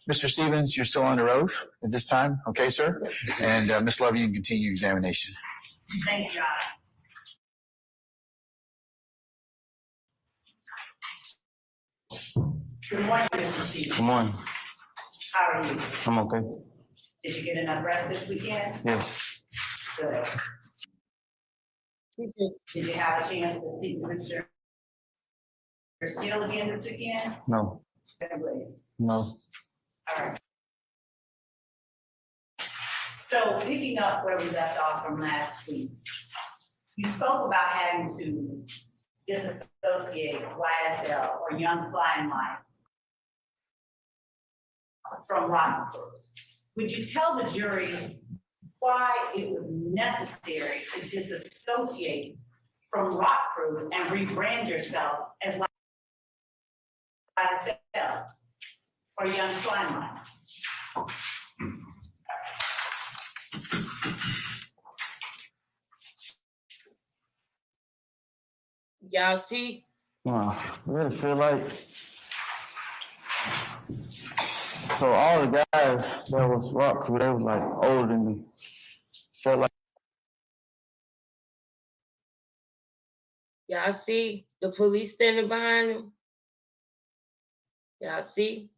Mr. Stevens, you're still under oath at this time. Okay, sir? And Ms. Love, you can continue your examination. Thank you, Your Honor. Good morning, Mr. Stevens. Good morning. How are you? I'm okay. Did you get enough rest this weekend? Yes. Good. Did you have a chance to speak to Mr. Steele again this weekend? No. No. All right. So picking up where we left off from last week, you spoke about having to disassociate YSL or Young Slime Life from Rock Crew. Would you tell the jury why it was necessary to disassociate from Rock Crew and rebrand yourself as YSL or Young Slime Life? Y'all see? I really feel like, so all the guys that was Rock Crew, they was like older than me. Felt like, Y'all see the police standing behind him? Y'all see?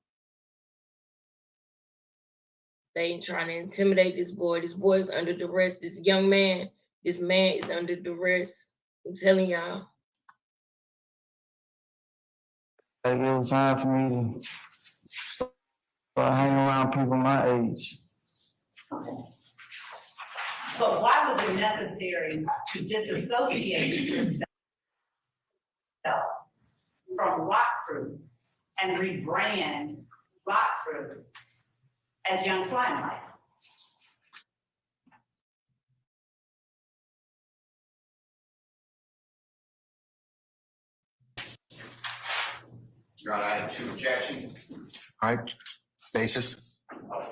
They ain't trying to intimidate this boy. This boy is under duress. This young man, this man is under duress. I'm telling y'all. it was time for me to start hanging around people my age. But why was it necessary to disassociate yourself from Rock Crew and rebrand Rock Crew as Young Slime Life? Your Honor, I have two objections. All right, basis.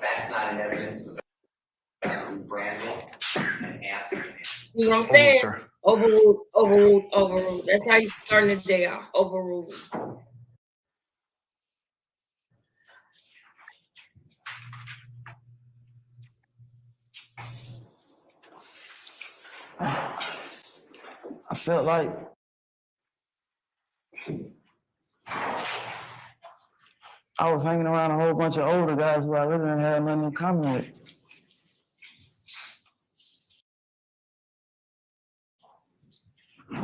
Facts not in evidence. Branding and asking. You know what I'm saying? Sir. Overruled, overruled, overruled. That's how you starting the day off. Overruled. I felt like I was hanging around a whole bunch of older guys who I really didn't have nothing in common with.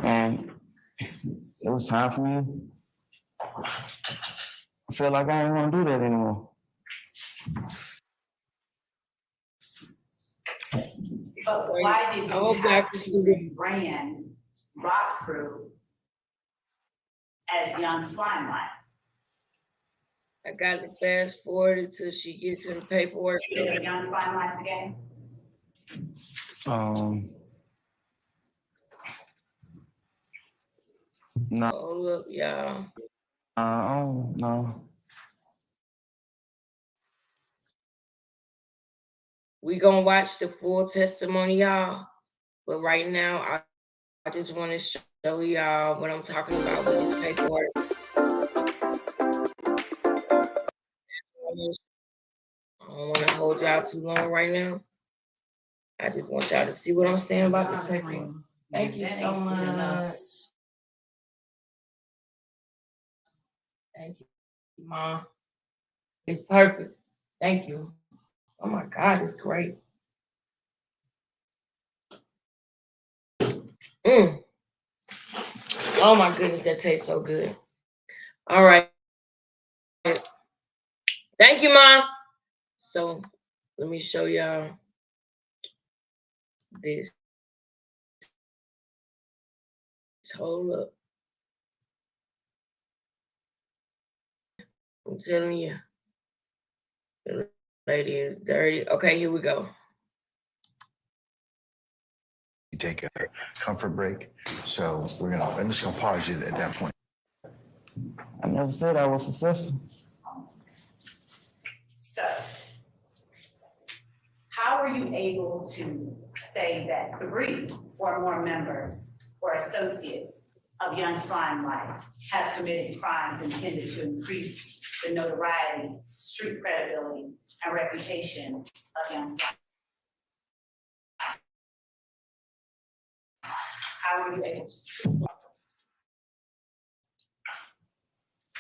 And it was time for me. I feel like I didn't want to do that anymore. But why did you have to rebrand Rock Crew as Young Slime Life? I got to fast forward until she gets to the paperwork. You did a Young Slime Life again? No. Hold up, y'all. I don't know. We gonna watch the full testimony, y'all. But right now, I just want to show y'all what I'm talking about with this paperwork. I don't want to hold y'all too long right now. I just want y'all to see what I'm saying about this paperwork. Thank you so much. Thank you, Mom. It's perfect. Thank you. Oh my God, it's great. Oh my goodness, that tastes so good. All right. Thank you, Mom. So let me show y'all this. Hold up. I'm telling you, the lady is dirty. Okay, here we go. You take a comfort break. So I'm just gonna pause you at that point. I never said I was successful. So, how are you able to say that 3 or more members or associates of Young Slime Life have committed crimes intended to increase the notoriety, street credibility, and reputation of Young Slime? How are you able to?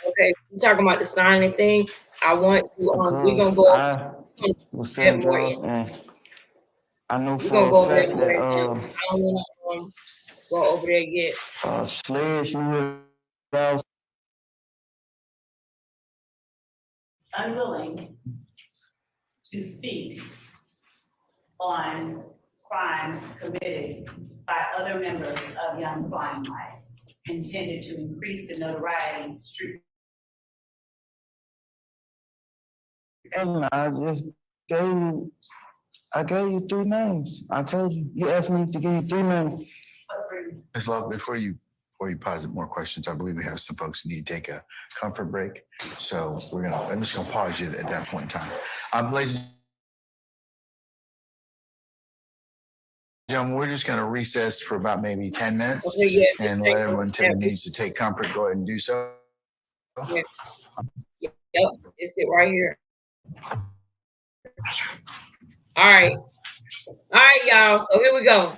Okay, we're talking about the signing thing. I want to, we're gonna go I was selling drugs and I knew for a fact that I don't want to go over there yet. Sledge knew what I was unwilling to speak on crimes committed by other members of Young Slime Life. intended to increase the notoriety, street. I just gave you 3 names. I told you. You asked me to give you 3 names. Ms. Love, before you posit more questions, I believe we have some folks who need to take a comfort break. So I'm just gonna pause you at that point in time. Ladies and gentlemen, we're just gonna recess for about maybe 10 minutes and let everyone who needs to take comfort go ahead and do so. Yeah. Yep, it's it right here. All right, y'all. So here we go.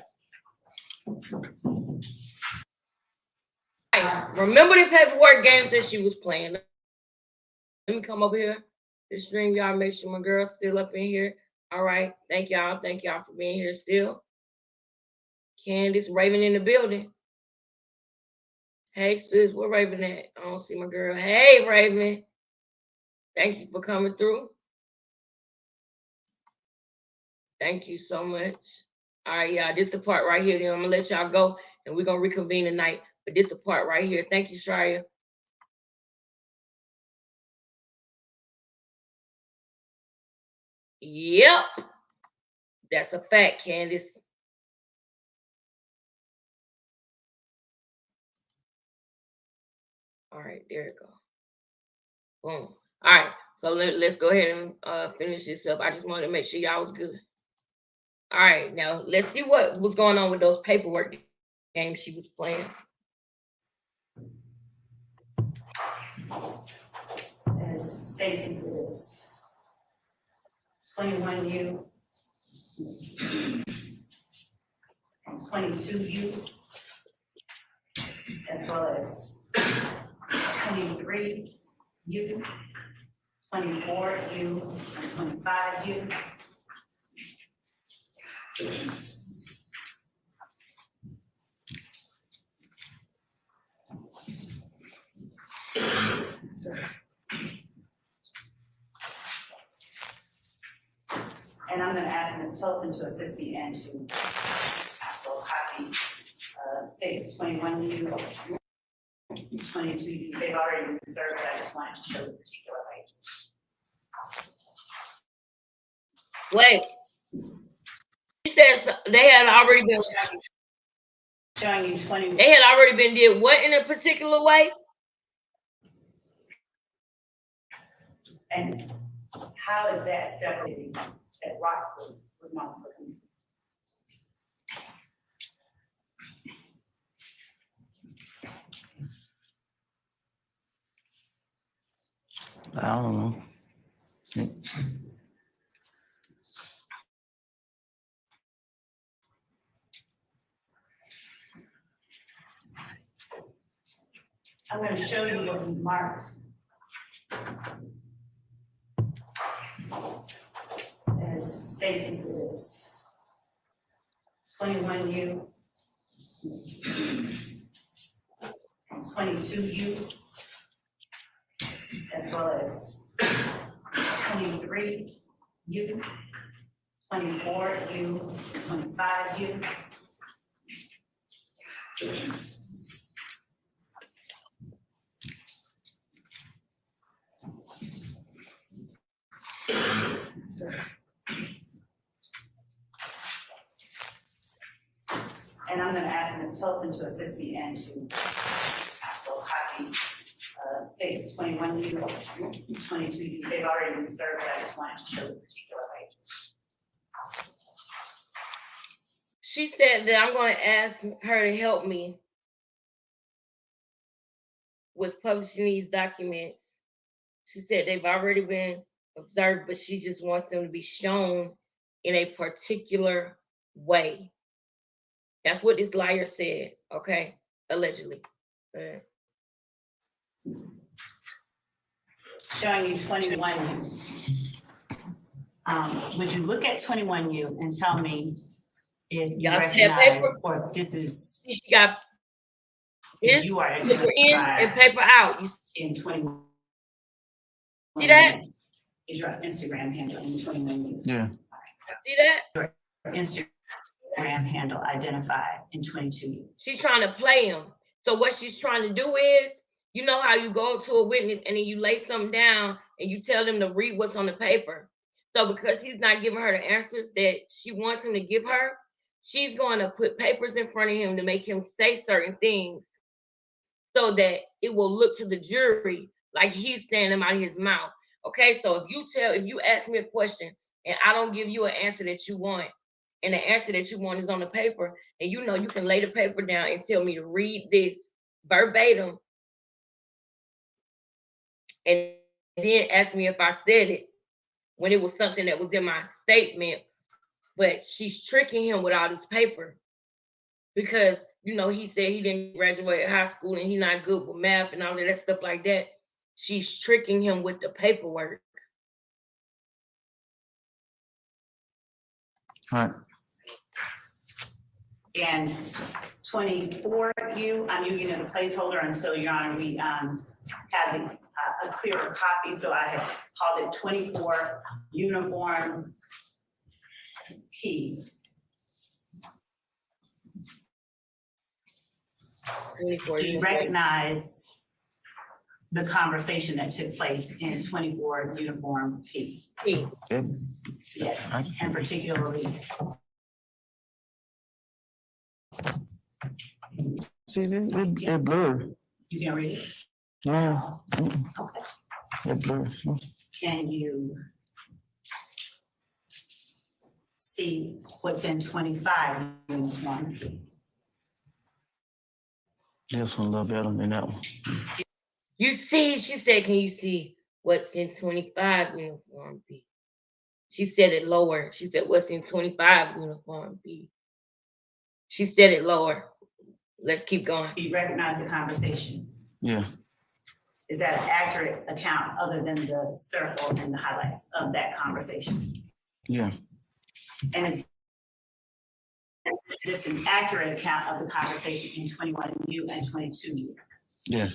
Remember the paperwork games that she was playing. Let me come over here. The stream, y'all. Make sure my girl's still up in here. All right. Thank y'all. Thank y'all for being here still. Candace, Raven in the building. Hey, sis, where Raven at? I don't see my girl. Hey, Raven. Thank you for coming through. Thank you so much. All right, y'all. This is the part right here. Then I'm going to let y'all go, and we're going to reconvene tonight. But this is the part right here. Thank you, Shria. Yep. That's a fact, Candace. All right, there it go. Boom. All right, so let's go ahead and finish this up. I just wanted to make sure y'all was good. All right, now let's see what was going on with those paperwork games she was playing. As Stacy says, 21U and 22U, as well as 23U, 24U, and 25U. And I'm going to ask Ms. Hilton to assist me and to also copy states 21U, 22U. They've already been served, but I just wanted to show the particular way. Wait. She says they had already been showing you 20. They had already been did what in a particular way? And how is that separating that Rockford was known for? I don't know. I'm going to show you what we marked as Stacy's is 21U and 22U, as well as 23U, 24U, 25U. And I'm going to ask Ms. Hilton to assist me and to also copy states 21U, 22U. They've already been served, but I just wanted to show the particular way. She said that I'm going to ask her to help me with publishing these documents. She said they've already been observed, but she just wants them to be shown in a particular way. That's what this liar said, okay? Allegedly. Showing you 21U. Would you look at 21U and tell me if you recognize or this is? She got this you are paper in and paper out. In 21. See that? Is your Instagram handle in 21U? Yeah. See that? Your Instagram handle identified in 22U. She's trying to play him. So what she's trying to do is, you know how you go to a witness and then you lay something down and you tell them to read what's on the paper. So because he's not giving her the answers that she wants him to give her, she's going to put papers in front of him to make him say certain things so that it will look to the jury like he's saying them out of his mouth. Okay, so if you ask me a question and I don't give you an answer that you want, and the answer that you want is on the paper, and you know you can lay the paper down and tell me to read this verbatim, and then ask me if I said it when it was something that was in my statement, but she's tricking him with all this paper because, you know, he said he didn't graduate high school and he's not good with math and all of that stuff like that. She's tricking him with the paperwork. All right. And 24U, I'm using as a placeholder until, Your Honor, we have a clearer copy. So I have called it 24 uniform P. 24 Do you recognize the conversation that took place in 24 uniform P? P. Yes, and particularly. See, they're blurred. You can read it? No. Okay. They're blurred. Can you see what's in 25 uniform P? This one a little better than that one. You see, she said, can you see what's in 25 uniform B? She said it lower. She said, what's in 25 uniform B? She said it lower. Let's keep going. Do you recognize the conversation? Yeah. Is that an accurate account other than the circle and the highlights of that conversation? Yeah. And is this an accurate account of the conversation in 21U and 22U? Yeah.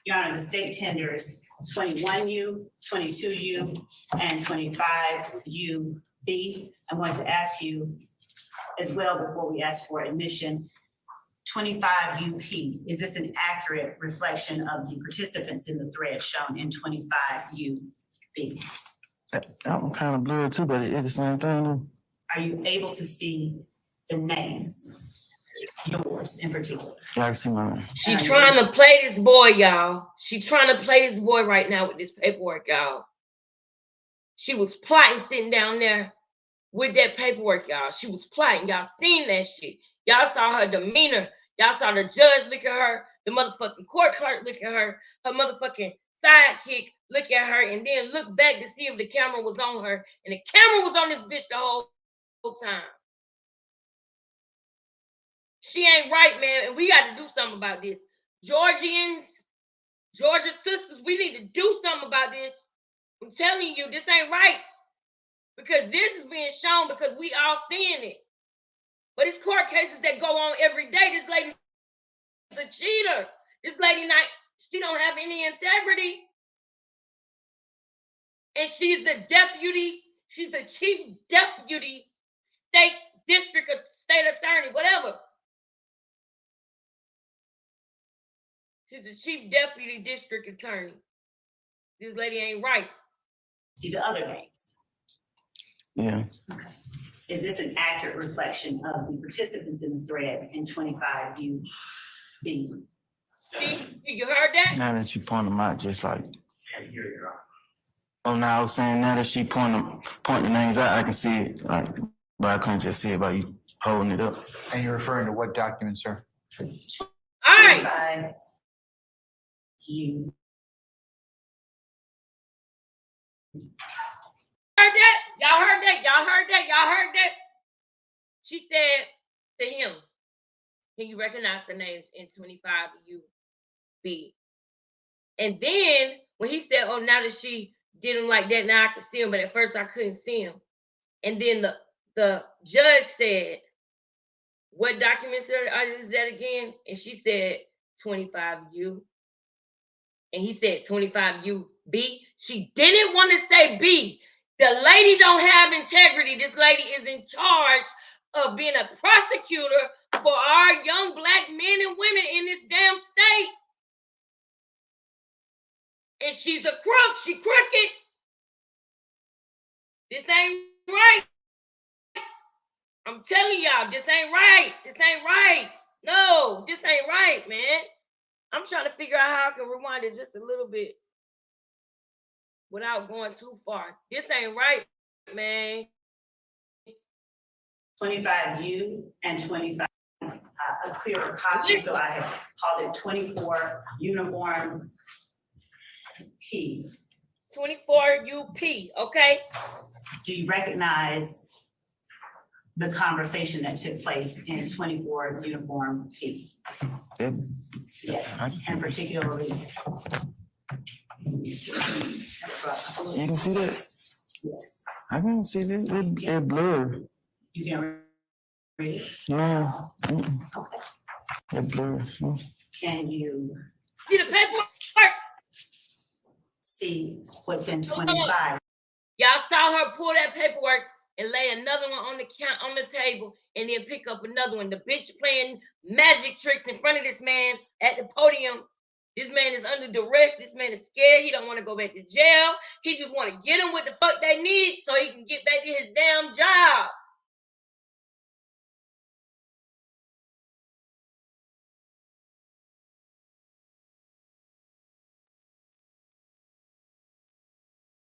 Your Honor, the state tenders 21U, 22U, and 25UB. I want to ask you as well before we ask for admission, 25UP, is this an accurate reflection of the participants in the thread shown in 25UB? That one kind of blurred too, but it's the same thing though. Are you able to see the names? Yours in particular. Yeah, I can see mine. She trying to play this boy, y'all. She trying to play this boy right now with this paperwork, y'all. She was plotting sitting down there with that paperwork, y'all. She was plotting. Y'all seen that shit. Y'all saw her demeanor. Y'all saw the judge look at her, the motherfucking court clerk look at her motherfucking sidekick look at her, and then look back to see if the camera was on her. And the camera was on this bitch the whole time. She ain't right, man, and we got to do something about this. Georgia sisters, we need to do something about this. I'm telling you, this ain't right. Because this is being shown because we all seeing it. But it's court cases that go on every day. This lady's a cheater. This lady she don't have any integrity. And she's the chief deputy state attorney, whatever. She's the chief deputy district attorney. This lady ain't right. See the other names. Yeah. Okay. Is this an accurate reflection of the participants in the thread in 25UB? See, you heard that? Now that you point them out, just like. Oh, now I was saying now that she point the names out, I can see it. Like, but I couldn't just see it by you holding it up. And you're referring to what document, sir? All right. You. Heard that? Y'all heard that? Y'all heard that? Y'all heard that? She said to him, can you recognize the names in 25UB? And then when he said, oh, now that she did him like that, now I can see him, but at first I couldn't see him. And then the judge said, what documents is that again? And she said 25U. And he said 25UB. She didn't want to say B. The lady don't have integrity. This lady is in charge of being a prosecutor for our young black men and women in this damn and she's a crook. She crooked. This ain't right. I'm telling y'all, this ain't right. This ain't right. No, this ain't right, man. I'm trying to figure out how I can rewind it just a little bit without going too far. This ain't right, man. 25U and 25, a clearer copy, so I have called it 24 uniform P. 24 UP, okay? Do you recognize the conversation that took place in 24 uniform P? Yes, and particularly. You can see that? Yes. I can't see that. It blurred. You can read it? No. Okay. It blurred. Can you See the paperwork? see what's in 25? Y'all saw her pull that paperwork and lay another one on the table and then pick up another one. The bitch playing magic tricks in front of this man at the podium. This man is under duress. This man is scared. He don't want to go back to jail. He just want to get them what the fuck they need so he can get back to his damn job.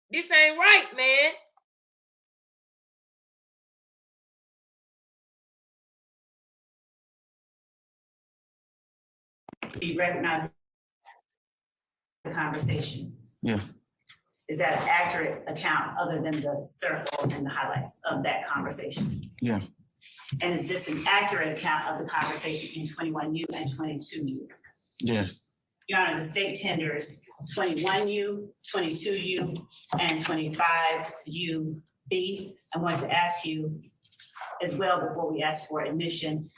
This ain't right, man. Do you recognize the conversation? Yeah. Is that an accurate account other than the circle and the highlights of that conversation? Yeah. And is this an accurate account of the conversation in 21U and 22U? Yeah. Your Honor, the state tenders 21U, 22U, and 25UB. I wanted to ask you as well before we ask for admission,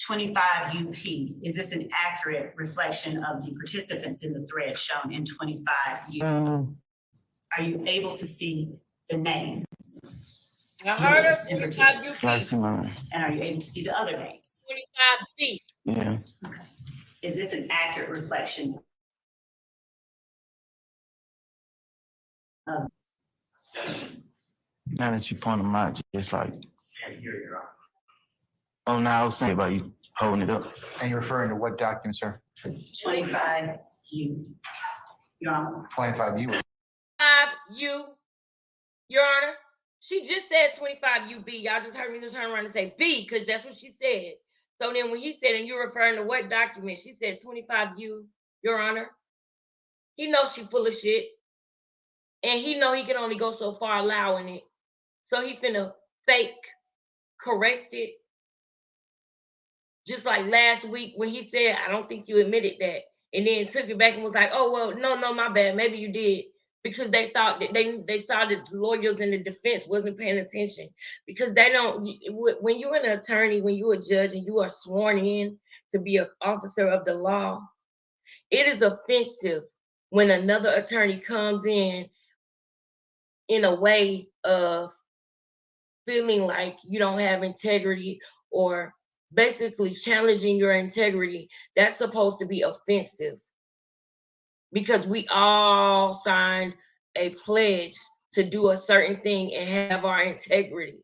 25UP, is this an accurate reflection of the participants in the thread shown in 25U? Are you able to see the names? I heard of In 25UP. And are you able to see the other names? 25B. Yeah. Okay. Is this an accurate reflection of? Now that you point them out, it's like, oh, now I was thinking about you holding it up. And you're referring to what document, sir? 25U. Your Honor. 25U. 25U, Your Honor. She just said 25UB. Y'all just heard me turn around and say B because that's what she said. So then when he said, and you're referring to what document? She said 25U, Your Honor. He knows she full of shit. And he know he can only go so far allowing it. So he finna fake correct it. Just like last week when he said, I don't think you admitted that. And then took it back and was like, oh, well, no, my bad. Maybe you did. Because they thought that they saw that the lawyers in the defense wasn't paying attention. Because they don't, when you're an attorney, when you're a judge and you are sworn in to be an officer of the law, it is offensive when another attorney comes in a way of feeling like you don't have integrity or basically challenging your integrity. That's supposed to be offensive. Because we all signed a pledge to do a certain thing and have our integrity.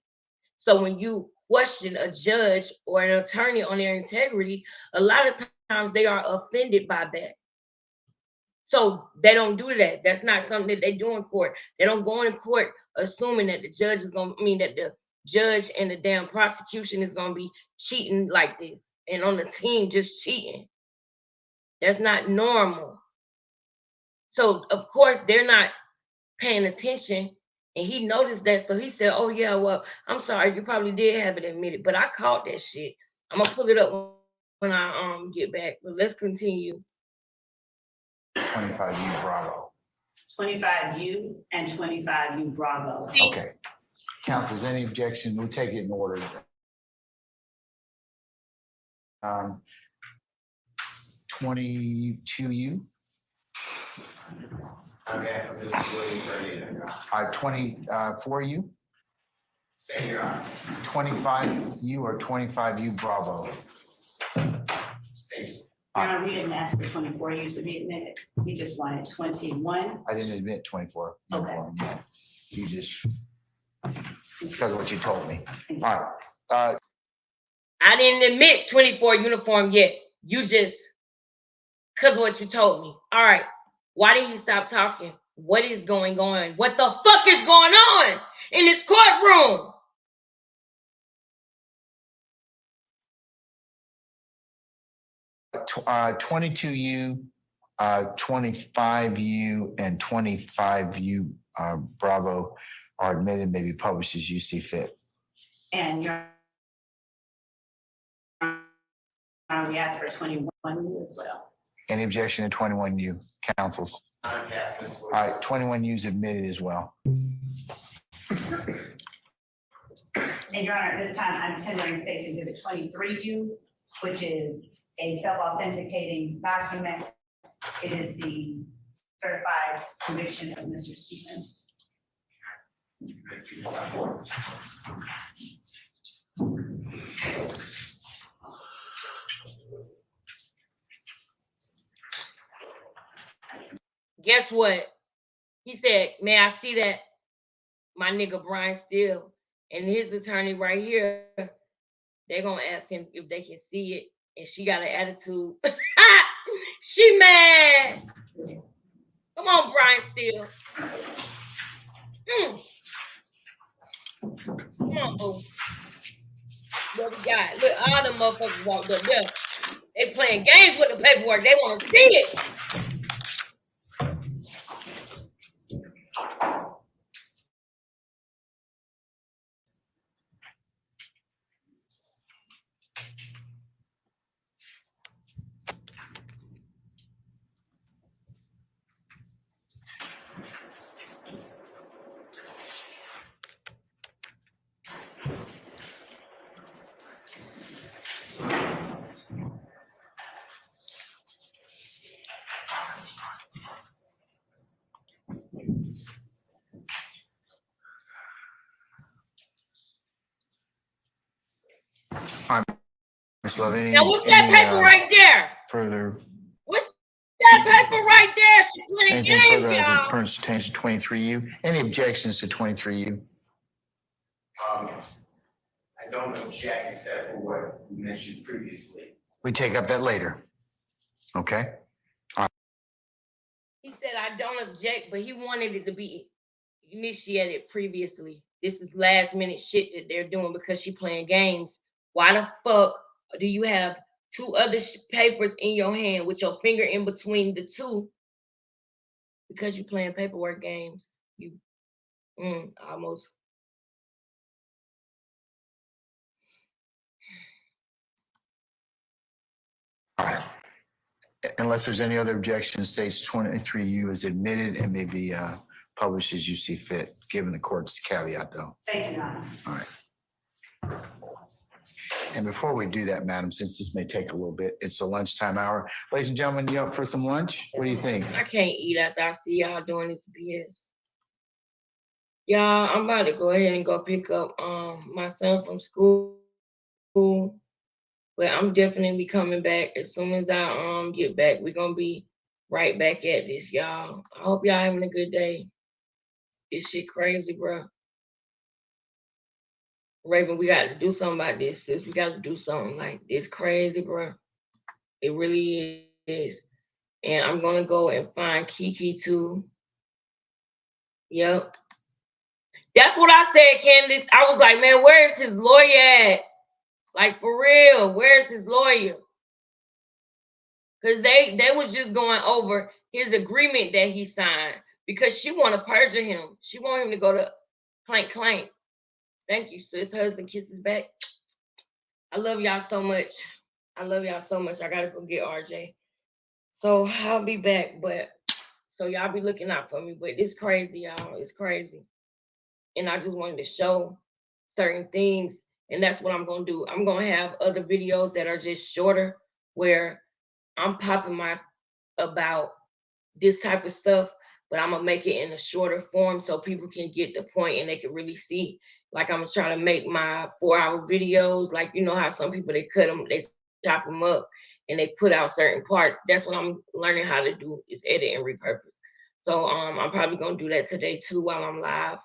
So when you question a judge or an attorney on their integrity, a lot of times they are offended by that. So they don't do that. That's not something that they do in court. They don't go in court assuming that the judge is going to, that the judge and the damn prosecution is going to be cheating like this and on the team just cheating. That's not normal. So, of course, they're not paying attention. And he noticed that. So he said, oh, yeah, well, I'm sorry. You probably did have it admitted. But I caught that shit. I'm going to pull it up when I get back. But let's continue. 25U Bravo. 25U and 25U Bravo. Okay. Counsel, any objection? We'll take it in order. 22U. Okay, this is William Ferdinand. 24U. Same, Your Honor. 25U or 25U Bravo. Same. We didn't ask for 24 use to be admitted. We just wanted 21. I didn't admit 24 Okay. uniform yet. You just, because of what you told me. All right. I didn't admit 24 uniform yet. You just, because of what you told me. All right. Why did he stop talking? What is going on? What the fuck is going on in this courtroom? Uh, 22U, 25U, and 25U Bravo are admitted, may be published as you see fit. And we asked for 21 as well. Any objection to 21U, councils? On behalf of Mrs. All right, 21U is admitted as well. And Your Honor, at this time, I'm tendering State's Exhibit 23U, which is a self-authenticating document. It is the certified conviction of Mr. Stevens. Guess what? He said, may I see that? My nigga Brian Steele and his attorney right here, they're going to ask him if they can see it. And she got an attitude. She mad. Come on, Brian Steele. Come on, boo. What we got? Look, all them motherfuckers walked up there. They playing games with the paperwork. They want to see it. Ms. Love, any, Now, what's that paper right there? further? What's that paper right there? She's playing Anything games, further as it y'all. pertains to 23U? Any objections to 23U? I don't object except for what you mentioned previously. We take up that later. Okay? He said, I don't object, but he wanted it to be initiated previously. This is last minute shit that they're doing because she playing games. Why the fuck do you have two other papers in your hand with your finger in between the two? Because you playing paperwork games. You almost. All right. Unless there's any other objection, states 23U is admitted and may be published as you see fit, given the court's caveat, though. Thank you, Your Honor. All right. And before we do that, madam, since this may take a little bit, it's the lunchtime hour. Ladies and gentlemen, you up for some lunch? What do you think? I can't eat after I see y'all doing this BS. Y'all, I'm about to go ahead and go pick up my son from school. But I'm definitely coming back as soon as I get back. We're gonna be right back at this, y'all. I hope y'all having a good day. This shit crazy, bro. Raven, we got to do something about this, sis. We got to do something. Like, it's crazy, bro. It really is. And I'm gonna go and find Kiki too. Yep. That's what I said, Candace. I was like, man, where is his lawyer at? Like, for real, where's his lawyer? Because they was just going over his agreement that he signed because she want to perjure him. She want him to go to clank. Thank you, sis. Hugs and kisses back. I love y'all so much. I love y'all so much. I got to go get RJ. So I'll be back. But so y'all be looking out for me. But it's crazy, y'all. It's crazy. And I just wanted to show certain things. And that's what I'm going to do. I'm going to have other videos that are just shorter where I'm popping my about this type of stuff, but I'm going to make it in a shorter form so people can get the point and they can really see. Like, I'm trying to make my 4-hour videos. Like, you know how some people, they cut them, they chop them up and they put out certain parts. That's what I'm learning how to do, is edit and repurpose. So I'm probably gonna do that today too while I'm live.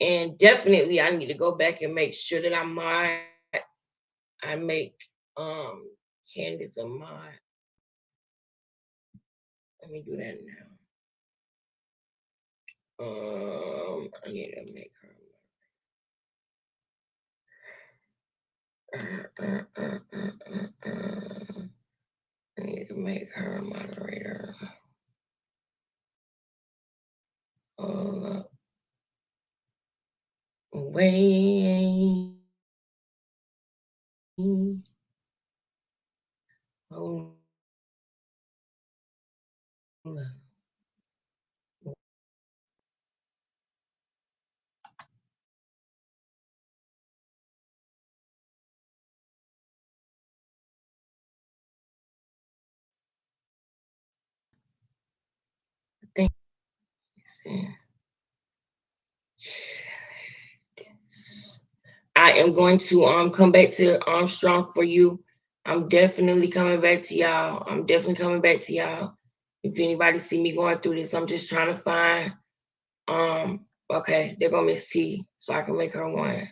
And definitely I need to go back and make sure that I make Candace a mod. Let me do that now. I need to make her. I need to make her a moderator. Hold up. Wait. Hold up. Thank you. I am going to come back to Armstrong for you. I'm definitely coming back to y'all. If anybody see me going through this, I'm just trying to find okay, there go Miss T, so I can make her one.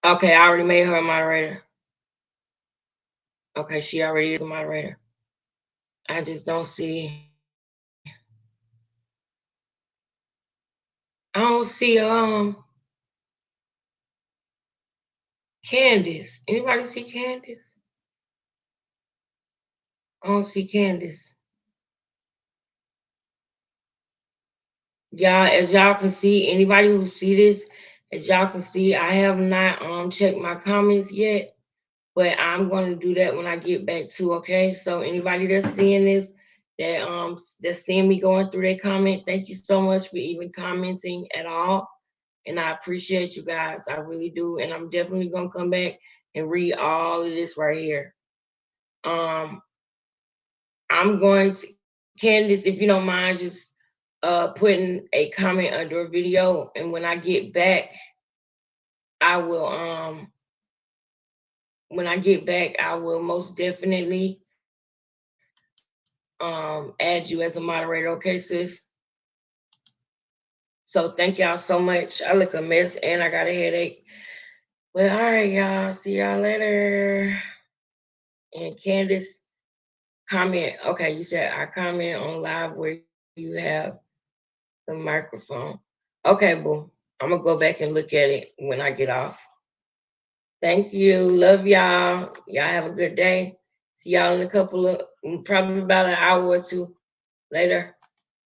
Okay, I already made her a moderator. Okay, she already is a moderator. I just don't see. I don't see Candace. Anybody see Candace? I don't see Candace. Y'all, as y'all can see, anybody who see this, as y'all can see, I have not checked my comments yet, but I'm going to do that when I get back to, okay? So anybody that's seeing this, that's seeing me going through their comment, thank you so much for even commenting at all. And I appreciate you guys. I really do. And I'm definitely going to come back and read all of this right here. I'm going to, Candace, if you don't mind, just putting a comment under a video, and when I get back, I will most definitely add you as a moderator, okay, sis? So thank y'all so much. I look a mess and I got a headache. Well, all right, y'all. See y'all later. And Candace, comment. Okay, you said I comment on live where you have the microphone. Okay, boo. I'm gonna go back and look at it when I get off. Thank you. Love y'all. Y'all have a good day. See y'all in a couple of, probably about an hour or two later.